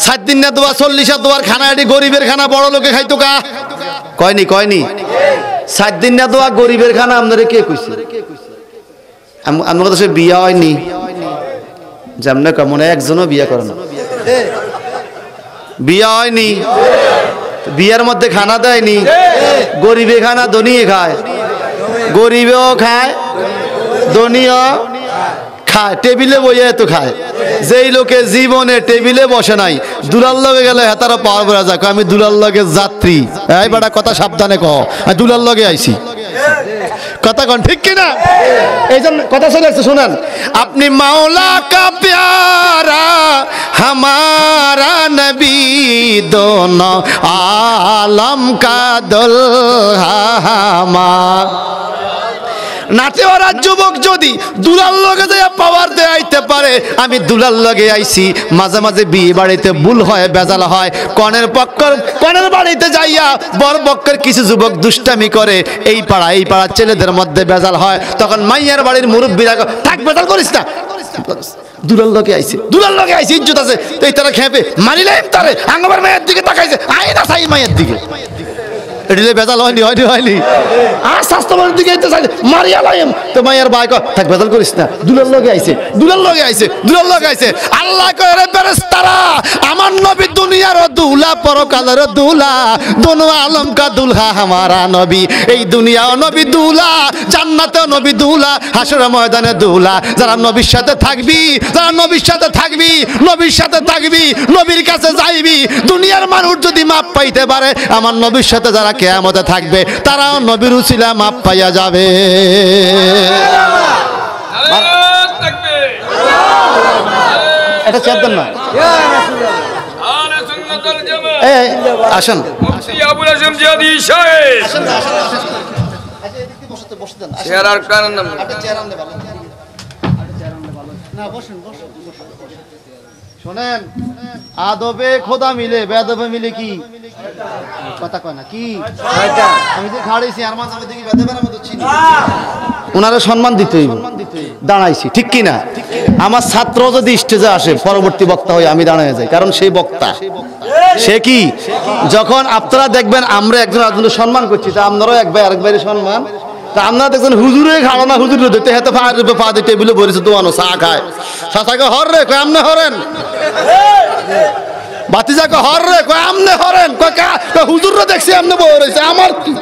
7 দিন না দোয়া 40 দোয়ার খানা এটি গরিবের খানা বড় লোকে খাইতো কা কয়নি 7 দিন না দোয়া গরিবের খানা আপনারে কে কইছে আমার কাছে বিয়া হয়নি যেমনে কেমন একজনও বিয়া করে না বিয়া হয়নি বিয়ার মধ্যে খানা দেয়নি গরিবে খানা ধনীয়ে খায় গরিবেও খায় ধনীও খায় টেবিলে বইয়ে তো খায় যেই লোকে জীবনে টেবিলে বসে নাই দুলার লগে গেলে হেতারা পাওয়ার বেড়া যাক আমি দুলার লগে যাত্রী এই বেটা কথা সাবধানে কহ আমি দুলার লগে আইছি কথা কন ঠিক কিনা এই জন্য কথা চলে আসছে শুনেন আপনি মাওলা কা প্যারা हमारा नबी दोनों आलम का दुल्हा नाचे ওরা যুবক যদি দুলার লগে যায় পাওয়ার দে আইতে পারে আমি দুলার লগে আইছি মাঝে মাঝে বিয়ে বাড়িতে ভুল হয় বেজাল হয় কনের বাড়িতে যাইয়া বর পক্ষের কিছু যুবক দুষ্টামি করে এই পাড়ার ছেলেদের মধ্যে বেজাল হয় তখন মাইয়ার বাড়ির মুরব্বিরা থাক বেজাল করিস না দুলার লগে আইছে ইজ্জত আছে এই তারা খেপে মারিলে তারে আঙ্গবার মায়ের দিকে তাকাইছে আইনা সাই মায়ের দিকে এডিলে বেজাল হয়নি আর স্বাস্থ্যবানের দিকে আইতে চাই মারিয়া লাইম তো মায়ের ভাই কয় থাক বেজাল করিস না দুলার লগে আইছে আল্লাহ কয় রে ফেরেশতারা আমার নবী দুনিয়ার দুলা পরকালের দুলা দোনো আলম কা দুলহা হামারা নবী এই দুনিয়াও নবী দুলা জান্নাতেও নবী দুলা হাসরের ময়দানে দুলা যারা নবীর সাথে থাকবি নবীর কাছে যাইবি দুনিয়ার মানুষ যদি মাপ পাইতে পারে আমার নবীর সাথে যারা কিয়ামতে থাকবে তারাও নবীর উসিলা মাপ পাইয়া যাবে এটা চাঁদ না এই আসেন আবুল হাশিম জিয়াদি সাহেব আসেন বসতে চেয়ার আর কারণ না আপনি চেয়ার আমনে ভালো না বসেন শুনেন আদবে খোদা মিলে বেদবে মিলে কি কথা কয় না কি আমি যে খাড়াইছি আর মাঝে দেখি বেদবের মতো চিনি ওনারে সম্মান দিতেই দাঁড়াইছি ঠিক কি না আমার ছাত্র যদি স্টেজে আসে পরবর্তী বক্তা হয়ে আমি দাঁড়ায় যাই কারণ সেই বক্তা সে কি যখন আপনারা দেখবেন আমরা একজন আরেকজনের সম্মান করছি তা আপনারাও এক ভাই আরেক ভাইয়ের সম্মান তা আপনারা দেখছেন হুজুরে খাওয়া না হুজুরে ধরতে হাতে পা দিয়ে টেবিলে বসেছে দোয়ানো চা খায় চাচাকে হর রে কয় আমনে হরেন বাতিজাকে হর রে কয় আমনে হরেন কয় হুজুররা দেখছি আমনে বই রয়েছে আমার কি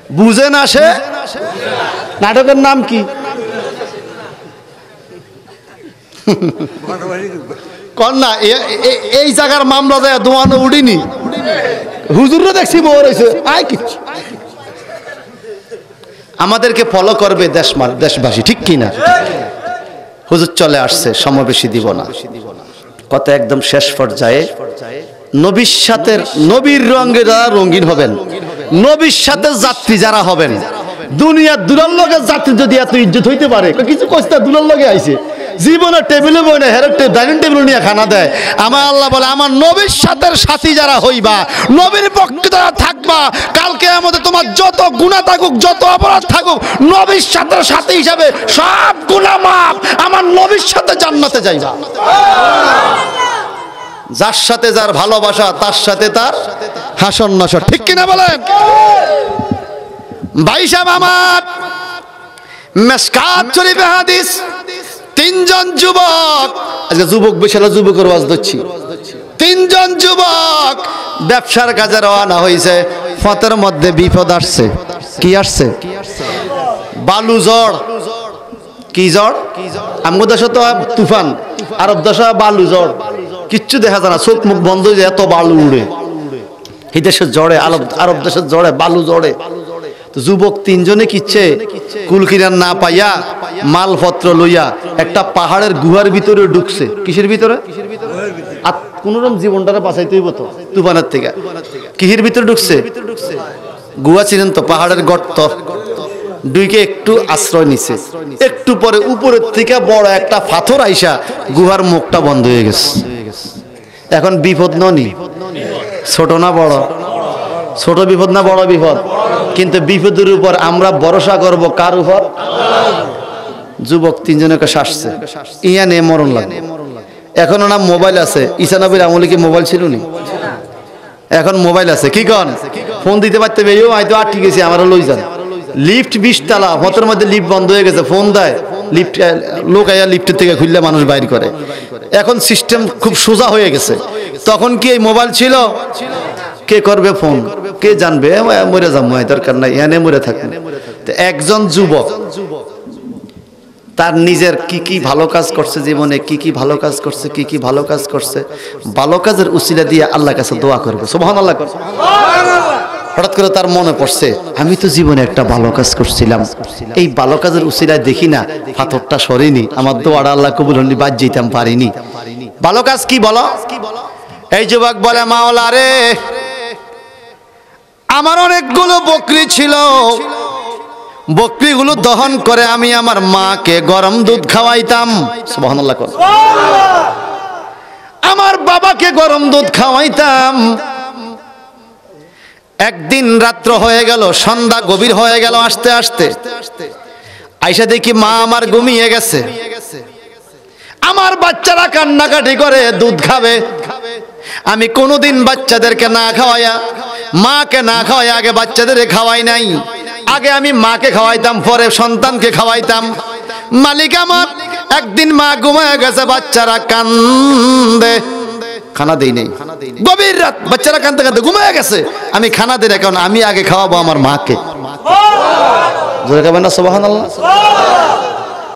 বুঝে না সে নাটকের নাম কি কন্যা এই জায়গার মামলা দেয় দোয়ানো উড়িনি হুজুররা দেখছি বই রয়েছে আয় কিছু আমাদেরকে ফলো করবে দেশবাসী ঠিক কিনা হুজুর চলে আসছে সমাবেশী দিব না কত একদম শেষ পর্যায়ে নবীর সাথে নবীর রঙে যারা রঙিন হবেন নবীর সাথে যাত্রী যারা হবেন দুনিয়ার দুলার লগে যাত্রী যদি এত ইজ্জত হইতে পারে কিছু কষ্ট দুলার লগে আইছে জীবনে টেবিলে বই না হেরে ডাইনিং টেবিল নিয়ে খানা দেয় আমার আল্লাহ বলে আমার নবীর সাথে সাথী যারা হইবা নবীর পক্ষে যারা থাকবা কালকে আমাদের তোমার যত গুনাহ থাকুক যত অপরাধ থাকুক নবীর সাথে সাথী হিসাবে সব গুনাহ মাফ আমার নবীর সাথে জান্নাতে যাইবা যার সাথে যার ভালোবাসা তার সাথে তার হাসন নাসর ঠিক কিনা বলেন ভাই সাহেব আমার মিশকাত শরীফে হাদিস তিনজন যুবক আজকে যুবক বিশাল যুবকের ওয়াজ দিচ্ছি তিনজন যুবক ব্যবসার কাজে রওনা হয়েছে পথের মধ্যে বিপদ আসছে কি আসছে বালু ঝড় কি ঝড় আমগো দেশে তো তুফান আরব দেশে বালু ঝড় কিচ্ছু দেখা যায় না চোখ মুখ বন্ধ হয়ে এত বালু উড়ে এই দেশের ঝড়ে আরব দেশের ঝড়ে বালু ঝড়ে তো যুবক তিনজনে কিচ্ছে কুল কিনার না পাইয়া মালপত্র লইয়া একটা পাহাড়ের গুহার ভিতরে ঢুকছে কিসের ভিতরে আর কোনরকম জীবনটারে বাঁচাইতে হইব তো তুফানের থেকে কিসের ভিতরে ঢুকছে গুহা ছিলেন তো পাহাড়ের গর্ত দুইকে একটু আশ্রয় নিছে একটু পরে উপরের থেকে বড় একটা পাথর আইসা গুহার মুখটা বন্ধ হয়ে গেছে এখন বিপদ ননি ছোট না বড় ছোট বিপদ না বড় বিপদ কিন্তু বিপদের উপর আমরা ভরসা করব কার উপর যুবক তিনজনকে শাসছে ইয়া নিয়ে মরণ লাগবে এখনো না মোবাইল আছে, ঈসা নবীর আমলে কি মোবাইল ছিল নি? এখন মোবাইল আছে, কি কন ফোন দিতে পারতে বেও হয়তো আটকে গেছি, আমারও লই যান। লিফট 20 তলা, হতের মধ্যে লিফট বন্ধ হয়ে গেছে, ফোন দেয় লিফট, লোক আয়া লিফটের থেকে খুললে মানুষ বাইর করে। এখন সিস্টেম খুব সোজা হয়ে গেছে। তখন কি এই মোবাইল ছিল? কে করবে ফোন, কে জানবে? মরে যাবো, দরকার নাই, এনে মরে থাকবে। একজন যুবক তার নিজের কি কি ভালো কাজ করছে জীবনে, কি কি ভালো কাজ করছে, কি কি ভালো কাজ করছে, ভালো কাজের উসিলা দিয়ে আল্লাহর কাছে দোয়া করবে, সুবহানাল্লাহ। হঠাৎ করে তার মনে পড়ছে, আমি তো জীবনে একটা ভালো কাজ করছিলাম, এই ভালো কাজের উসিলায় দেখি না পাথরটা সরেনি, আমার দোয়াটা আল্লাহ কবুল হলি, বাদ যেতাম পারিনি। ভালো কাজ কি বলো? এই যুবক বলে, মাওলা রে, আমার অনেকগুলো বকরি ছিল, বকরিগুলো দহন করে আমি আমার মাকে গরম দুধ খাওয়াইতাম, সুবহানাল্লাহ। আমার বাবাকে গরম দুধ খাওয়াইতাম। একদিন রাত্র হয়ে গেল, সন্ধ্যা গভীর হয়ে গেল, আস্তে আস্তে আইসা দেখি মা আমার ঘুমিয়ে গেছে। আমার বাচ্চারা কান্নাকাটি করে দুধ খাবে। আমি কোনোদিন বাচ্চাদেরকে না খাওয়াইয়া, মাকে না খাওয়াইয়া আগে বাচ্চাদের খাওয়াই নাই। আগে আমি মাকে খাওয়াইতাম, পরে সন্তানকে খাওয়াইতাম। মালিক আমার, একদিন মা ঘুমায় গেছে, বাচ্চারা কান্দে, খানা দেই নাই। গভীর রাত, বাচ্চারা কান্দতে কান্দতে ঘুমায় গেছে, আমি খানা দিই না, কারণ আমি আগে খাওয়াবো আমার মাকে। জোরে খাবেন না সুবহানাল্লাহ?